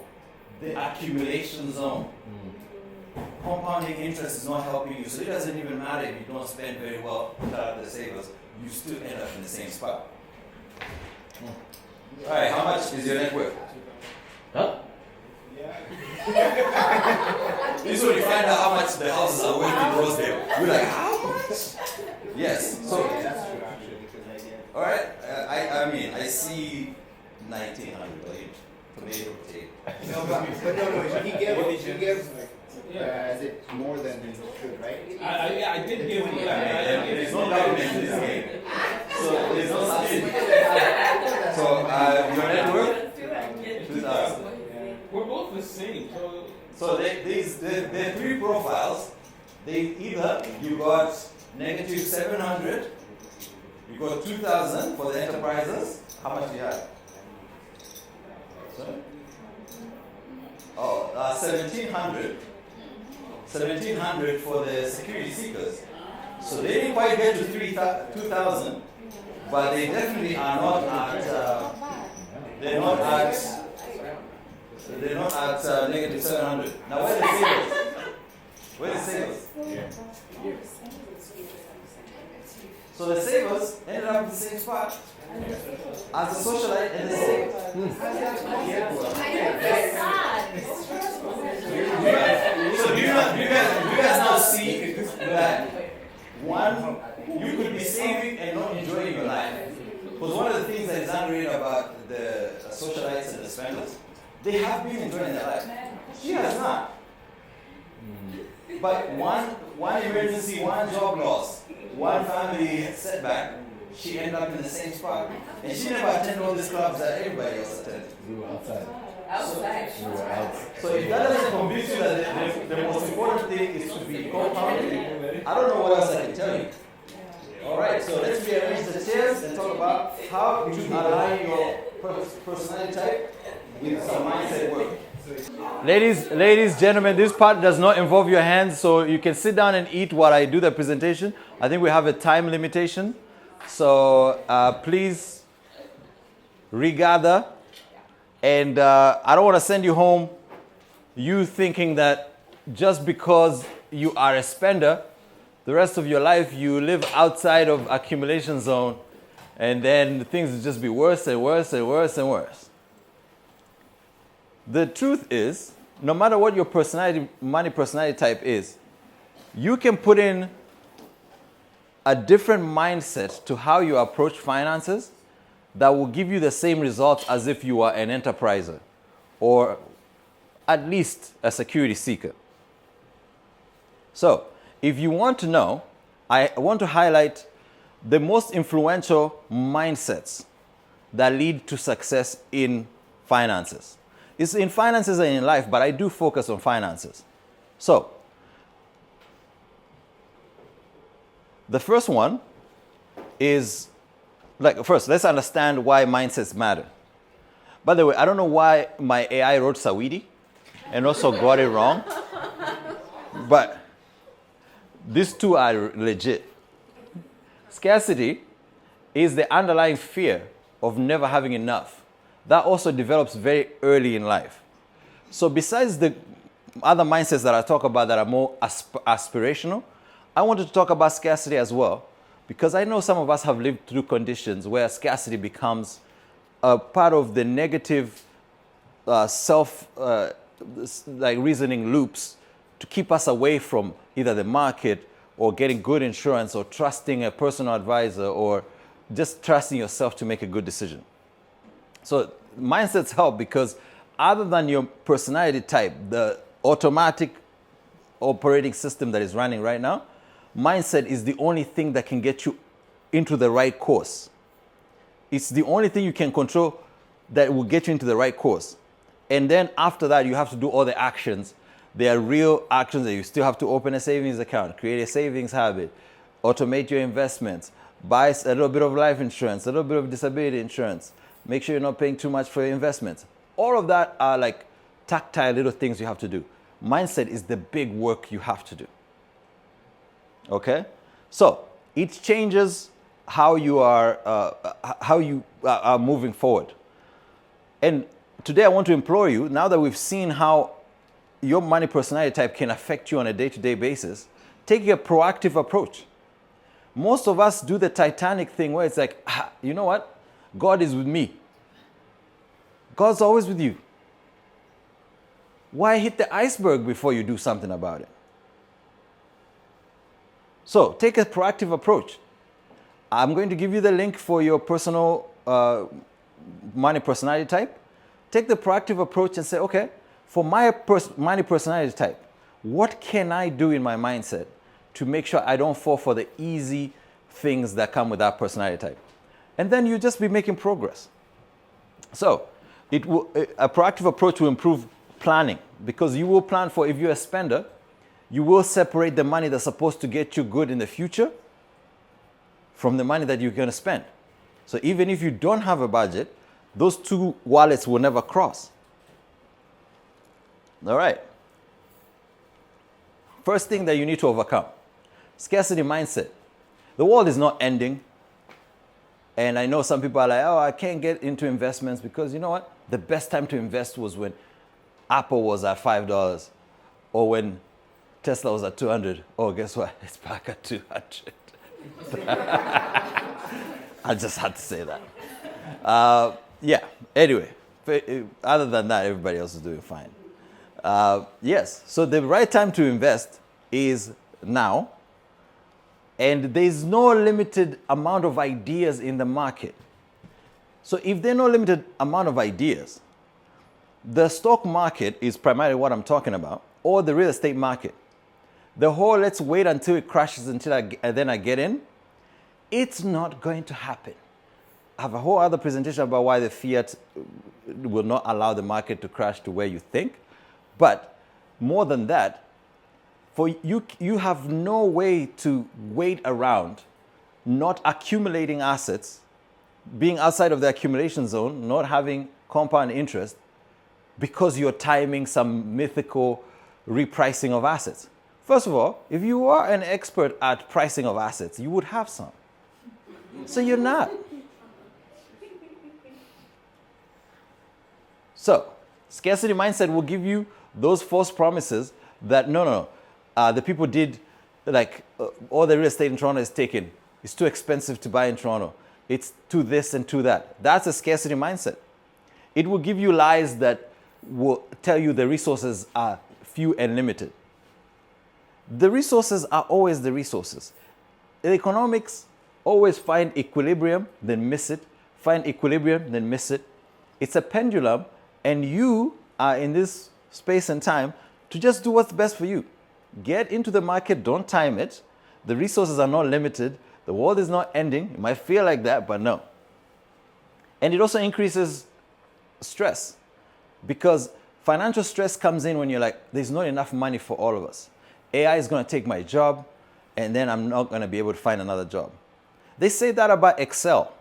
the accumulation zone. Compounding interest is not helping you, so it doesn't even matter if you don't spend very well without the savers, you still end up in the same spot. Alright, how much is your net worth? Huh? This is when you find out how much the houses are worth in Rosedale. You're like, how much? Yes. So, alright, I mean, I see 1900, right? Tomato, potato. No, but no, he gives is it more than he should, right? I did give you There's no government in this game. So, there's no subsidy. So, your net worth? 2,000. We're both the same. So, there are three profiles. They either you got negative 700, you got 2,000 for the enterprises. How much do you have? Sorry? Oh, 1,700. 1,700 for the security seekers. So they didn't quite get to 2,000, but they definitely are not at. They're not at negative 700. Now where are the savers? Where are the savers? So the savers ended up in the same spot as the socialite and the savers. So do you guys now see that one, you could be saving and not enjoying your life? Because one of the things that is ungreat about the socialites and the spenders, they have been enjoying their life. She has not. But one emergency, one job loss, one family setback, she ended up in the same spot. And she never attended all these clubs that everybody else attended. We were outside. Outside. We were outside. So if that doesn't convince you that the most important thing is to be compounded, I don't know what else I can tell you. Alright, so let's rearrange the chairs and talk about how to align your personality type with some mindset work. Ladies, gentlemen, this part does not involve your hands, so you can sit down and eat while I do the presentation. I think we have a time limitation. So please regather. And I don't want to send you home you thinking that just because you are a spender, the rest of your life you live outside of accumulation zone, and then things will just be worse and worse and worse and worse. The truth is, no matter what your money personality type is, you can put in a different mindset to how you approach finances that will give you the same results as if you are an enterpriser or at least a security seeker. So, if you want to know, I want to highlight the most influential mindsets that lead to success in finances. It's in finances and in life, but I do focus on finances. So, the first one is, first, let's understand why mindsets matter. By the way, I don't know why my AI wrote Sawidi and also got it wrong, but these two are legit. Scarcity is the underlying fear of never having enough. That also develops very early in life. So besides the other mindsets that I talk about that are more aspirational, I wanted to talk about scarcity as well, because I know some of us have lived through conditions where scarcity becomes a part of the negative like reasoning loops to keep us away from either the market or getting good insurance or trusting a personal advisor or just trusting yourself to make a good decision. So mindsets help because other than your personality type, the automatic operating system that is running right now, mindset is the only thing that can get you into the right course. It's the only thing you can control that will get you into the right course. And then after that, you have to do all the actions. There are real actions that you still have to open a savings account, create a savings habit, automate your investments, buy a little bit of life insurance, a little bit of disability insurance, make sure you're not paying too much for your investments. All of that are like tactile little things you have to do. Mindset is the big work you have to do. Okay? So it changes how you are moving forward. And today I want to implore you, now that we've seen how your money personality type can affect you on a day-to-day basis, take a proactive approach. Most of us do the Titanic thing where it's like, you know what? God is with me. God's always with you. Why hit the iceberg before you do something about it? So take a proactive approach. I'm going to give you the link for your personal money personality type. Take the proactive approach and say, okay, for my money personality type, what can I do in my mindset to make sure I don't fall for the easy things that come with that personality type? And then you just be making progress. So a proactive approach will improve planning because you will plan for, if you're a spender, you will separate the money that's supposed to get you good in the future from the money that you're going to spend. So even if you don't have a budget, those two wallets will never cross. All right. First thing that you need to overcome, scarcity mindset. The world is not ending. And I know some people are like, oh, I can't get into investments because you know what? The best time to invest was when Apple was at $5 or when Tesla was at 200. Oh, guess what? It's back at 200. I just had to say that. Yeah, anyway, other than that, everybody else is doing fine. Yes, so the right time to invest is now. And there's no limited amount of ideas in the market. So if there's no limited amount of ideas, the stock market is primarily what I'm talking about, or the real estate market. The whole let's wait until it crashes and then I get in, it's not going to happen. I have a whole other presentation about why the fiat will not allow the market to crash to where you think. But more than that, for you have no way to wait around, not accumulating assets, being outside of the accumulation zone, not having compound interest, because you're timing some mythical repricing of assets. First of all, if you are an expert at pricing of assets, you would have some. So you're not. So, scarcity mindset will give you those false promises that the people did, like all the real estate in Toronto is taken. It's too expensive to buy in Toronto. It's to this and to that. That's a scarcity mindset. It will give you lies that will tell you the resources are few and limited. The resources are always the resources. In economics, always find equilibrium, then miss it. Find equilibrium, then miss it. It's a pendulum, and you are in this space and time to just do what's best for you. Get into the market, don't time it. The resources are not limited. The world is not ending. It might feel like that, but no. And it also increases stress because financial stress comes in when you're like, there's not enough money for all of us. AI is going to take my job, and then I'm not going to be able to find another job. They say that about Excel.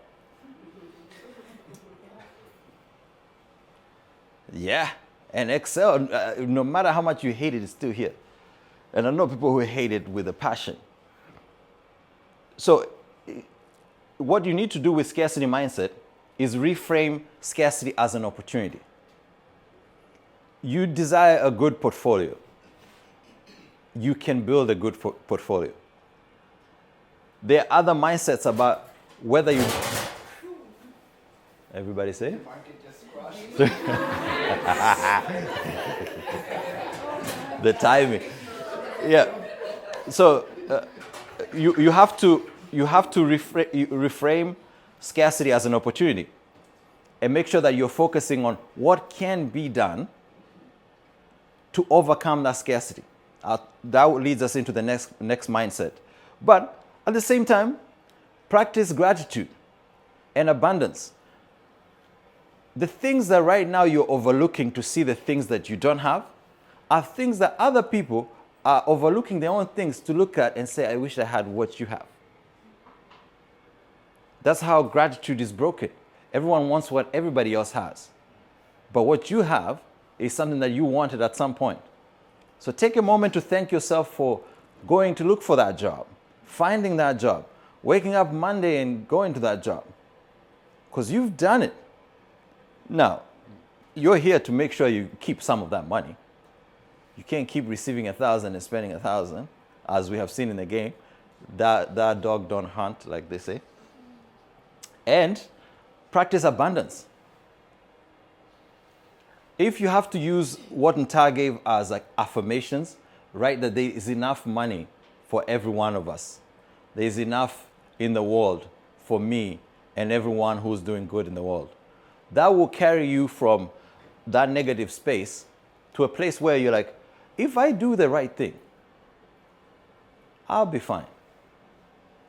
Yeah, and Excel, no matter how much you hate it, it's still here. And I know people who hate it with a passion. So what you need to do with scarcity mindset is reframe scarcity as an opportunity. You desire a good portfolio. You can build a good portfolio. There are other mindsets about whether you... Everybody say? The market just crashed. The timing. Yeah. So you have to reframe scarcity as an opportunity, and make sure that you're focusing on what can be done to overcome that scarcity. That leads us into the next mindset. But at the same time, practice gratitude and abundance. The things that right now you're overlooking to see the things that you don't have are things that other people are overlooking their own things to look at and say, I wish I had what you have. That's how gratitude is broken. Everyone wants what everybody else has. But what you have is something that you wanted at some point. So take a moment to thank yourself for going to look for that job, finding that job, waking up Monday and going to that job. Because you've done it. Now, you're here to make sure you keep some of that money. You can't keep receiving 1,000 and spending 1,000, as we have seen in the game. That dog don't hunt, like they say. And practice abundance. If you have to use what Nta gave as like affirmations, right, that there is enough money for every one of us. There is enough in the world for me and everyone who's doing good in the world. That will carry you from that negative space to a place where you're like, if I do the right thing, I'll be fine.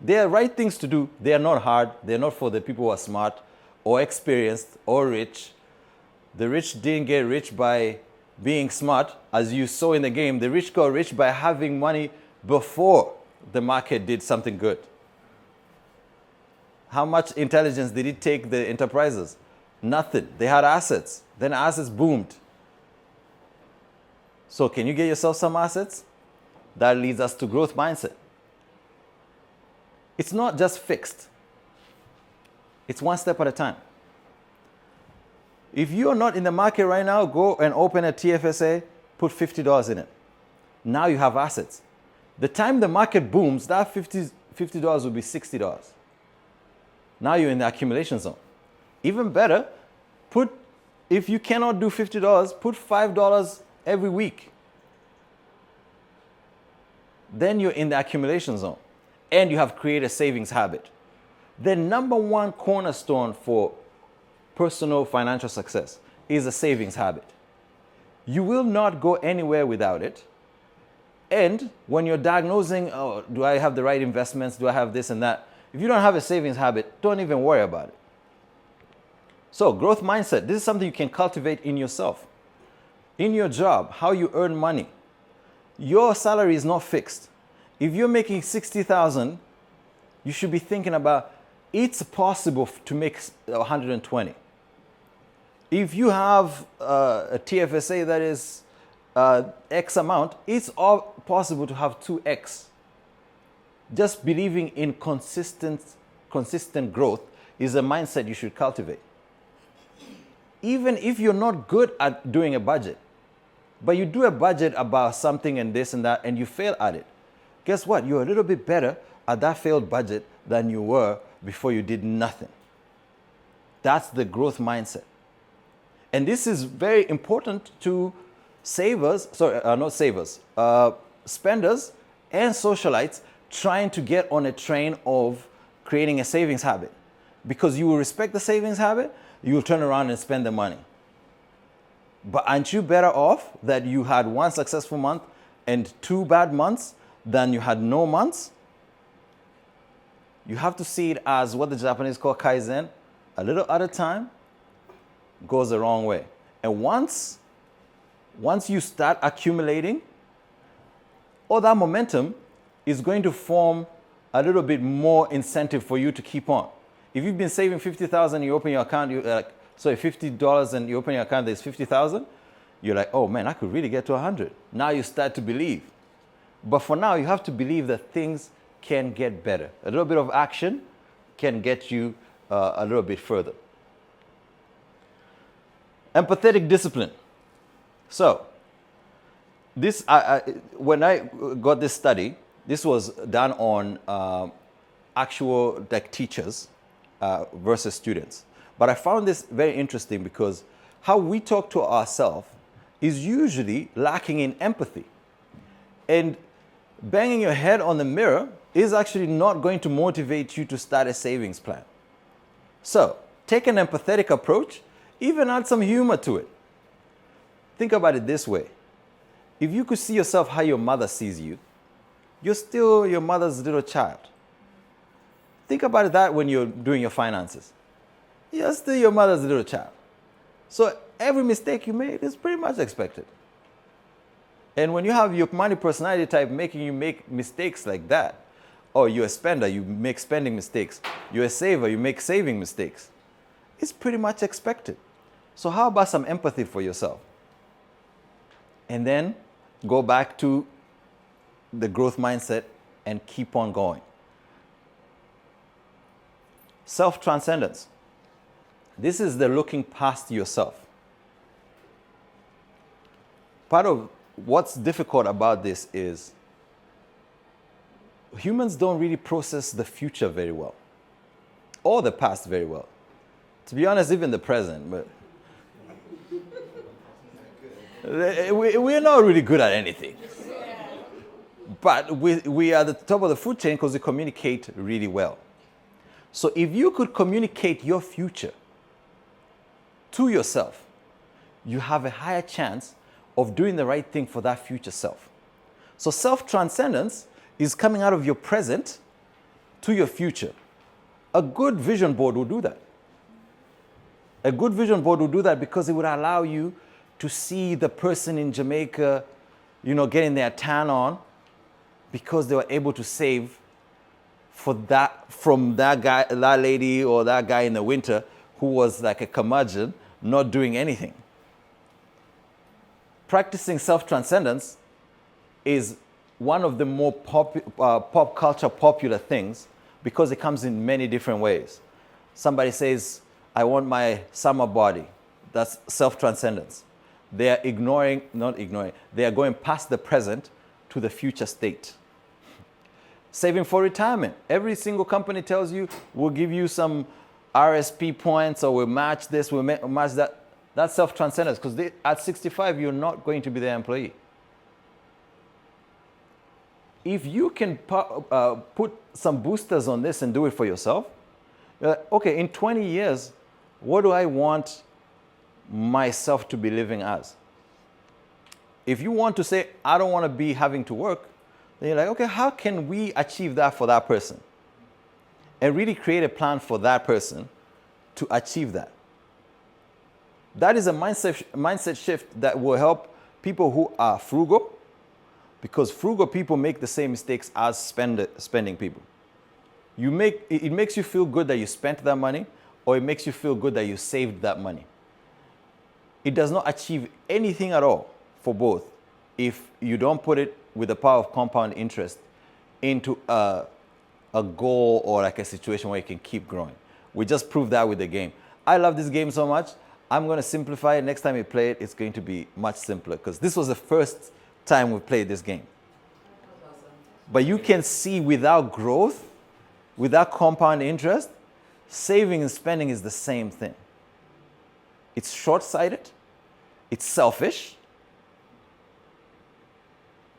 They are right things to do. They are not hard. They're not for the people who are smart or experienced or rich. The rich didn't get rich by being smart. As you saw in the game, the rich got rich by having money before the market did something good. How much intelligence did it take the enterprises? Nothing. They had assets. Then assets boomed. So can you get yourself some assets? That leads us to growth mindset. It's not just fixed. It's one step at a time. If you're not in the market right now, go and open a TFSA, put $50 in it. Now you have assets. The time the market booms, that $50 will be $60. Now you're in the accumulation zone. Even better, if you cannot do $50, put $5 every week. Then you're in the accumulation zone. And you have created a savings habit. The number one cornerstone for personal financial success is a savings habit. You will not go anywhere without it. And when you're diagnosing, oh, do I have the right investments? Do I have this and that? If you don't have a savings habit, don't even worry about it. So growth mindset, this is something you can cultivate in yourself. In your job, how you earn money. Your salary is not fixed. If you're making 60,000, you should be thinking about it's possible to make 120. If you have a TFSA that is X amount, it's all possible to have 2X. Just believing in consistent growth is a mindset you should cultivate. Even if you're not good at doing a budget, but you do a budget about something and this and that, and you fail at it, guess what? You're a little bit better at that failed budget than you were before you did nothing. That's the growth mindset. And this is very important to spenders and socialites trying to get on a train of creating a savings habit. Because you will respect the savings habit, you will turn around and spend the money. But aren't you better off that you had one successful month and 2 bad months than you had no months? You have to see it as what the Japanese call kaizen. A little at a time goes the wrong way. And once you start accumulating, all that momentum is going to form a little bit more incentive for you to keep on. If you've been saving $50,000, you open your account, $50 and you open your account, there's 50,000, you're like, oh man, I could really get to 100. Now you start to believe. But for now, you have to believe that things can get better. A little bit of action can get you a little bit further. Empathetic discipline. So, this when I got this study, this was done on actual teachers versus students. But I found this very interesting because how we talk to ourselves is usually lacking in empathy. And banging your head on the mirror is actually not going to motivate you to start a savings plan. So, take an empathetic approach, even add some humor to it. Think about it this way. If you could see yourself how your mother sees you, you're still your mother's little child. Think about that when you're doing your finances. You're still your mother's little child. So every mistake you made is pretty much expected. And when you have your money personality type making you make mistakes like that, or you're a spender, you make spending mistakes. You're a saver, you make saving mistakes. It's pretty much expected. So how about some empathy for yourself? And then go back to the growth mindset and keep on going. Self-transcendence. This is the looking past yourself. Part of what's difficult about this is humans don't really process the future very well, or the past very well. To be honest, even the present, but we're not really good at anything. But we are at the top of the food chain because we communicate really well. So if you could communicate your future to yourself, you have a higher chance of doing the right thing for that future self. So self-transcendence is coming out of your present to your future. A good vision board will do that. A good vision board will do that because it would allow you to see the person in Jamaica, getting their tan on because they were able to save from that guy, that lady, or that guy in the winter who was like a curmudgeon, not doing anything. Practicing self-transcendence is one of the more pop culture popular things because it comes in many different ways. Somebody says, I want my summer body. That's self-transcendence. They are they are going past the present to the future state. Saving for retirement. Every single company tells you, we'll give you some RSP points, or we'll match this, we'll match that. That's self-transcendence, because at 65, you're not going to be their employee. If you can put some boosters on this and do it for yourself, okay, in 20 years, what do I want myself to be living as? If you want to say, I don't want to be having to work, then you're like, okay, how can we achieve that for that person? And really create a plan for that person to achieve that. That is a mindset shift that will help people who are frugal, because frugal people make the same mistakes as spending people. It makes you feel good that you spent that money, or it makes you feel good that you saved that money. It does not achieve anything at all for both if you don't put it with the power of compound interest into a goal or like a situation where you can keep growing. We just proved that with the game. I love this game so much. I'm going to simplify it. Next time we play it, it's going to be much simpler because this was the first time we played this game. But you can see without growth, without compound interest, saving and spending is the same thing. It's short-sighted, it's selfish,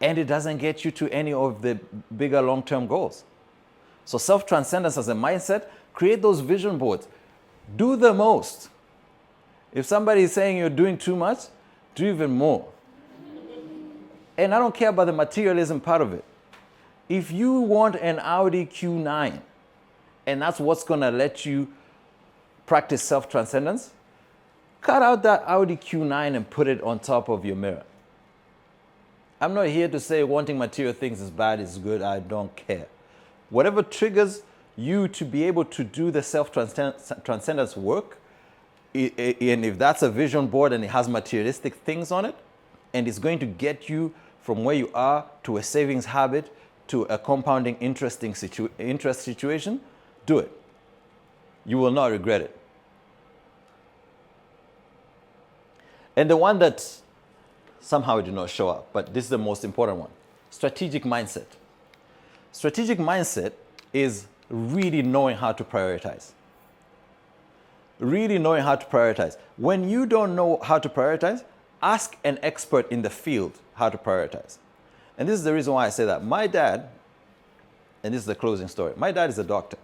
and it doesn't get you to any of the bigger long-term goals. So self-transcendence as a mindset, create those vision boards. Do the most. If somebody is saying you're doing too much, do even more. And I don't care about the materialism part of it. If you want an Audi Q9, and that's what's going to let you practice self-transcendence, cut out that Audi Q9 and put it on top of your mirror. I'm not here to say wanting material things is bad, is good. I don't care. Whatever triggers you to be able to do the self-transcendence work, and if that's a vision board and it has materialistic things on it, and it's going to get you from where you are to a savings habit to a compounding interest situation, do it. You will not regret it. And the one that somehow did not show up, but this is the most important one. Strategic mindset. Strategic mindset is really knowing how to prioritize. Really knowing how to prioritize. When you don't know how to prioritize, ask an expert in the field how to prioritize. And this is the reason why I say that. My dad, and this is the closing story, my dad is a doctor.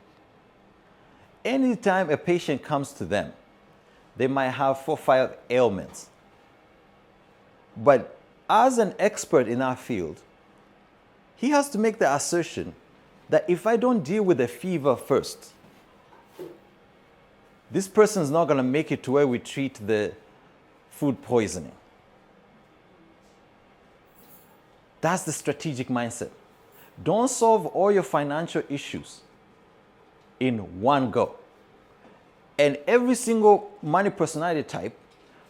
Anytime a patient comes to them, they might have 4 or 5 ailments. But as an expert in our field, he has to make the assertion that if I don't deal with the fever first, this person is not going to make it to where we treat the food poisoning. That's the strategic mindset. Don't solve all your financial issues in one go. And every single money personality type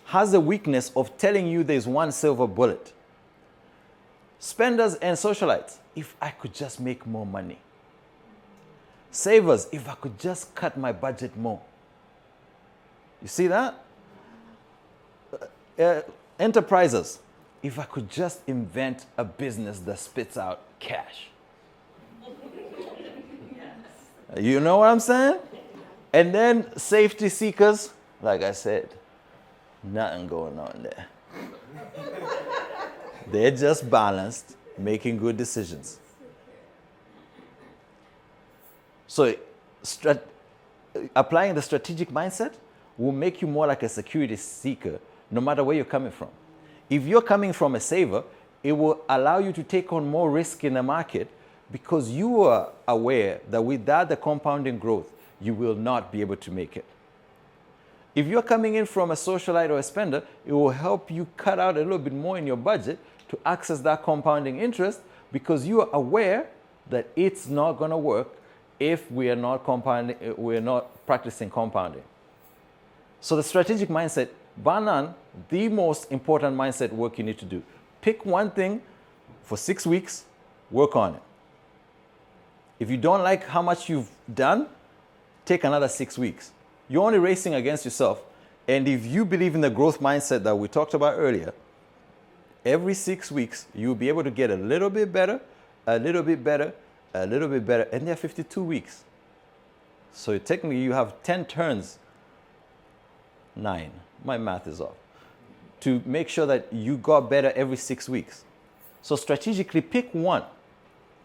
has the weakness of telling you there's one silver bullet. Spenders and socialites, if I could just make more money. Savers, if I could just cut my budget more. You see that? Enterprisers, if I could just invent a business that spits out cash. You know what I'm saying? And then safety seekers, like I said, nothing going on there. They're just balanced, making good decisions. So applying the strategic mindset will make you more like a security seeker, no matter where you're coming from. If you're coming from a saver, it will allow you to take on more risk in the market because you are aware that without the compounding growth, you will not be able to make it. If you're coming in from a socialite or a spender, it will help you cut out a little bit more in your budget to access that compounding interest because you are aware that it's not going to work if we are not practicing compounding. So the strategic mindset, bar none, the most important mindset work you need to do. Pick one thing for 6 weeks, work on it. If you don't like how much you've done, take another 6 weeks. You're only racing against yourself. And if you believe in the growth mindset that we talked about earlier, every 6 weeks, you'll be able to get a little bit better, a little bit better, a little bit better, and they're 52 weeks. So technically you have 10 turns, 9, my math is off, to make sure that you got better every 6 weeks. So strategically pick one.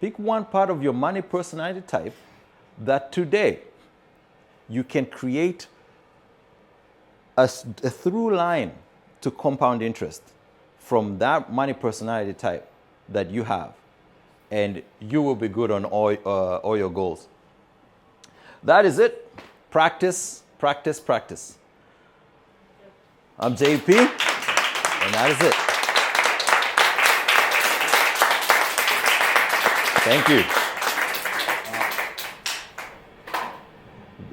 Pick one part of your money personality type that today you can create a through line to compound interest from that money personality type that you have. And you will be good on all your goals. That is it. Practice, practice, practice. I'm JP, and that is it. Thank you.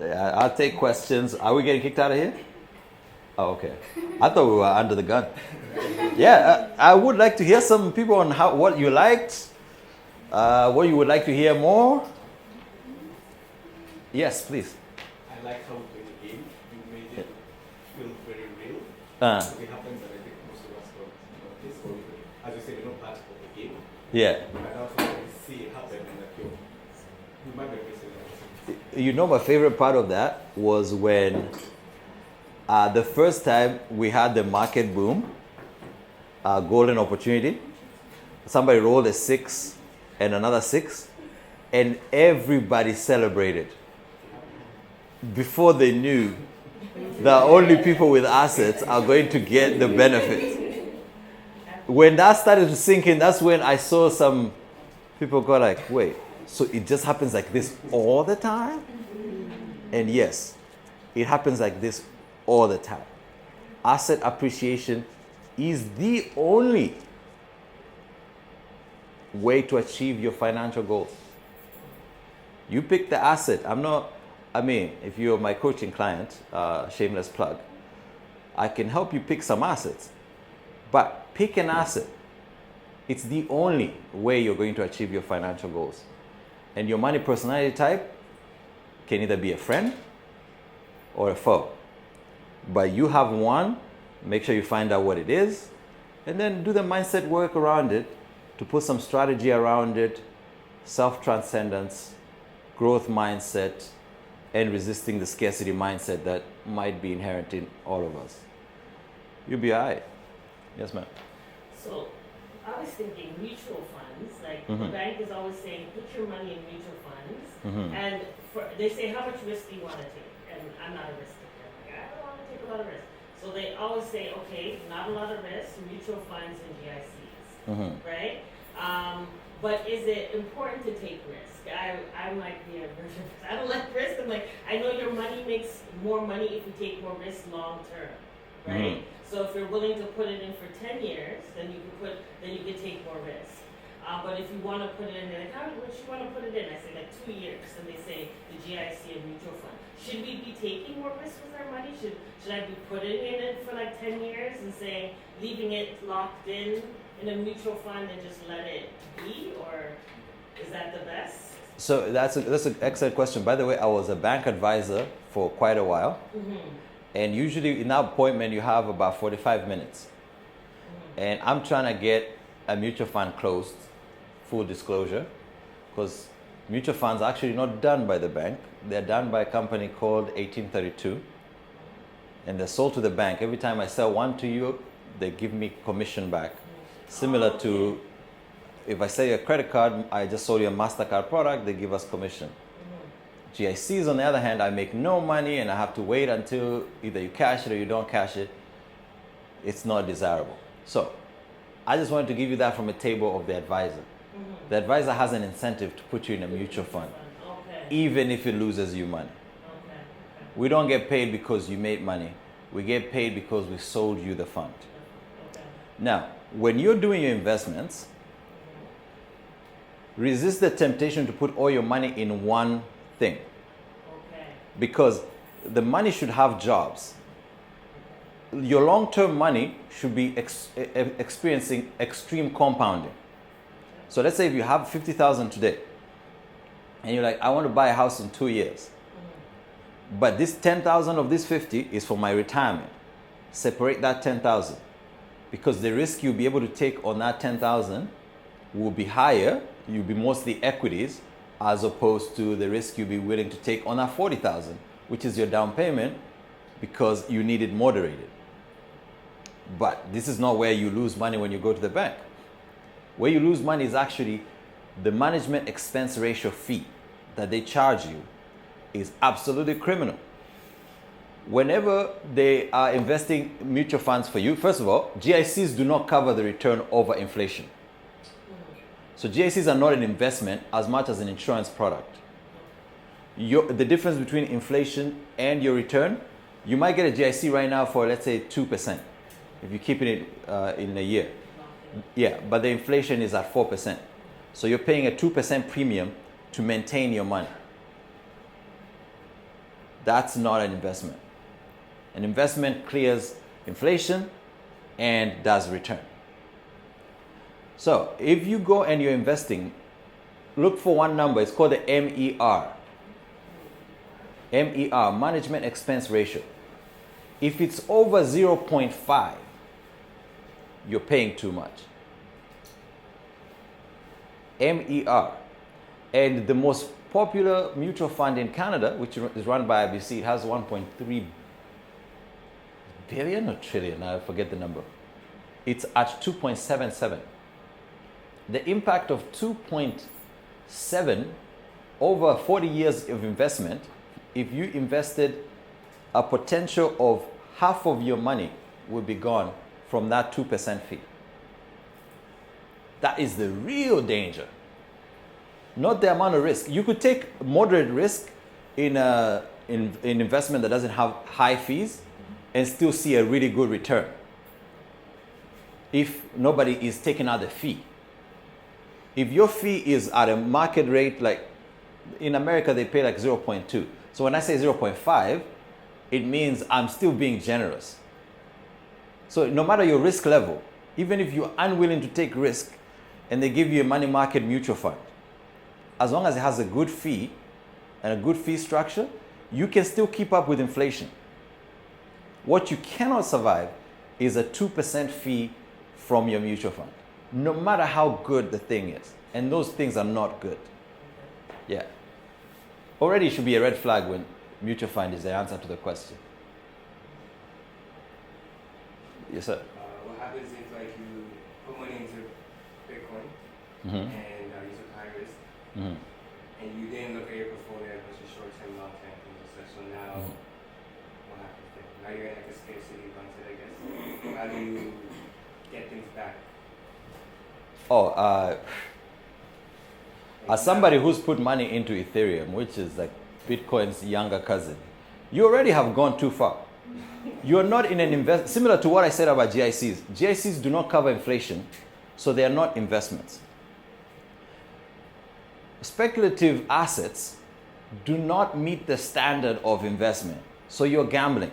I'll take questions. Are we getting kicked out of here? Oh, okay. I thought we were under the gun. Yeah, I would like to hear some people on what you liked, what you would like to hear more. Yes, please. I like how the game you made it feel very real. It happens that I think most of us don't notice, or as you say, we're not part of the game. Yeah. But also when we see it happen and that you might be missing it. You know, my favorite part of that was when the first time we had the market boom, golden opportunity, somebody rolled a 6 and another 6, and everybody celebrated before they knew that only people with assets are going to get the benefit. When that started to sink in, that's when I saw some people go like, wait, so it just happens like this all the time? And yes, it happens like this all the time. Asset appreciation is the only way to achieve your financial goals. You pick the asset. If you're my coaching client, shameless plug, I can help you pick some assets. But pick an asset. It's the only way you're going to achieve your financial goals. And your money personality type can either be a friend or a foe. But you have one, make sure you find out what it is, and then do the mindset work around it to put some strategy around it, self-transcendence, growth mindset, and resisting the scarcity mindset that might be inherent in all of us. You'll be all right. Yes, ma'am. So I was thinking mutual funds, like Mhm. the bank is always saying, put your money in mutual funds. Mhm. And they say, how much risk do you want to take? And I'm not a risk taker. Like, I don't want to take a lot of risk. So they always say, okay, not a lot of risk, mutual funds and GICs, Mhm. right? But is it important to take risk? I'm like the aversion. I don't like risk. I'm like, I know your money makes more money if you take more risk long term, right? Mhm. So if you're willing to put it in for 10 years, then you can take more risk. But if you want to put it in, they're like, how much you want to put it in? I say like 2 years, and they say the GIC and mutual fund. Should we be taking more risk with our money? Should I be putting in it for like 10 years and saying leaving it locked in a mutual fund and just let it be, or is that the best? So that's an excellent question. By the way, I was a bank advisor for quite a while. Mm-hmm. And usually in that appointment, you have about 45 minutes. And I'm trying to get a mutual fund closed, full disclosure, because mutual funds are actually not done by the bank. They're done by a company called 1832. And they're sold to the bank. Every time I sell one to you, they give me commission back. Similar to if I sell you a credit card, I just sold you a MasterCard product, they give us commission. GICs, on the other hand, I make no money and I have to wait until either you cash it or you don't cash it. It's not desirable. So, I just wanted to give you that from a table of the advisor. Mm-hmm. The advisor has an incentive to put you in a mutual fund, Okay. even if it loses you money. Okay. We don't get paid because you made money. We get paid because we sold you the fund. Okay. Now, when you're doing your investments, resist the temptation to put all your money in one thing. Okay. Because the money should have jobs. Your long-term money should be experiencing extreme compounding. So let's say if you have 50,000 today, and you're like, I want to buy a house in 2 years. But this 10,000 of this 50 is for my retirement. Separate that 10,000. Because the risk you'll be able to take on that 10,000 will be higher. You'll be mostly equities, as opposed to the risk you'll be willing to take on that 40,000, which is your down payment, because you need it moderated. But this is not where you lose money when you go to the bank. Where you lose money is actually the management expense ratio fee that they charge you is absolutely criminal. Whenever they are investing mutual funds for you, first of all, GICs do not cover the return over inflation. So GICs are not an investment as much as an insurance product. The difference between inflation and your return, you might get a GIC right now for, let's say, 2% if you're keeping it in a year. Yeah, but the inflation is at 4%. So you're paying a 2% premium to maintain your money. That's not an investment. An investment clears inflation and does return. So if you go and you're investing, look for one number. It's called the MER. MER, management expense ratio. If it's over 0.5, you're paying too much. MER. And the most popular mutual fund in Canada, which is run by IBC, it has 1.3 billion or trillion, I forget the number. It's at 2.77. The impact of 2.7 over 40 years of investment, if you invested a potential of half of your money will be gone from that 2% fee. That is the real danger. Not the amount of risk. You could take moderate risk in investment that doesn't have high fees and still see a really good return if nobody is taking out the fee. If your fee is at a market rate, like in America, they pay like 0.2. So when I say 0.5, it means I'm still being generous. So no matter your risk level, even if you're unwilling to take risk and they give you a money market mutual fund, as long as it has a good fee and a good fee structure, you can still keep up with inflation. What you cannot survive is a 2% fee from your mutual fund, no matter how good the thing is. And those things are not good. Yeah. Already it should be a red flag when mutual fund is the answer to the question. Yes, sir. What happens if like you put money into Bitcoin Mm-hmm. and you took high risk Mm-hmm. and you didn't look at your portfolio as a short-term, long-term things and such. So now, what happens then? Now you're in like a scarcity mindset, I guess. How do you get things back? Oh, as somebody who's put money into Ethereum, which is like Bitcoin's younger cousin, you already have gone too far. You're not in an similar to what I said about GICs. GICs do not cover inflation, so they are not investments. Speculative assets do not meet the standard of investment, so you're gambling.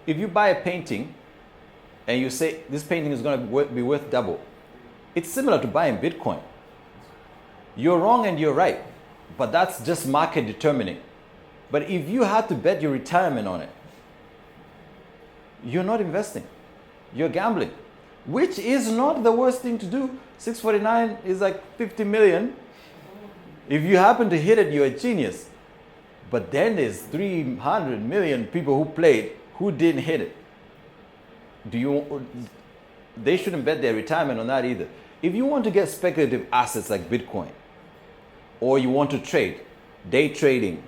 If you buy a painting and you say this painting is going to be worth double, it's similar to buying Bitcoin. You're wrong and you're right, but that's just market determining. But if you had to bet your retirement on it, you're not investing. You're gambling, which is not the worst thing to do. 649 is like 50 million. If you happen to hit it, you're a genius. But then there's 300 million people who played who didn't hit it. They shouldn't bet their retirement on that either. If you want to get speculative assets like Bitcoin, or you want to trade, day trading,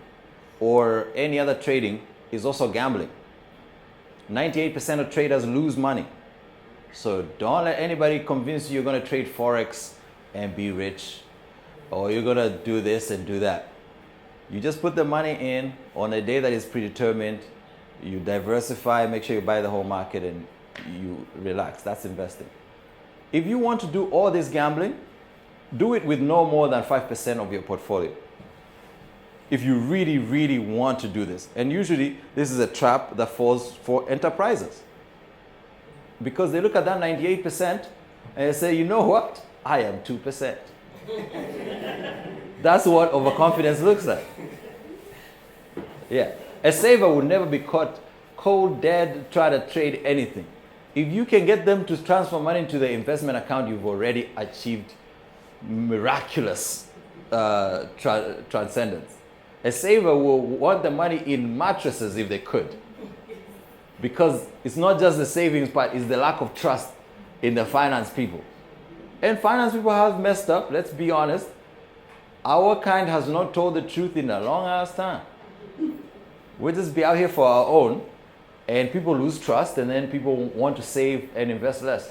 or any other trading is also gambling. 98% of traders lose money. So don't let anybody convince you you're going to trade Forex and be rich, or you're going to do this and do that. You just put the money in on a day that is predetermined, you diversify, make sure you buy the whole market, and you relax. That's investing. If you want to do all this gambling, do it with no more than 5% of your portfolio. If you really, really want to do this. And usually this is a trap that falls for enterprises. Because they look at that 98% and they say, you know what? I am 2%. That's what overconfidence looks like. Yeah. A saver would never be caught cold dead trying to trade anything. If you can get them to transfer money into the investment account, you've already achieved miraculous transcendence. A saver will want the money in mattresses if they could. Because it's not just the savings part, it's the lack of trust in the finance people. And finance people have messed up, let's be honest. Our kind has not told the truth in a long ass time. We'll just be out here for our own, and people lose trust, and then people want to save and invest less.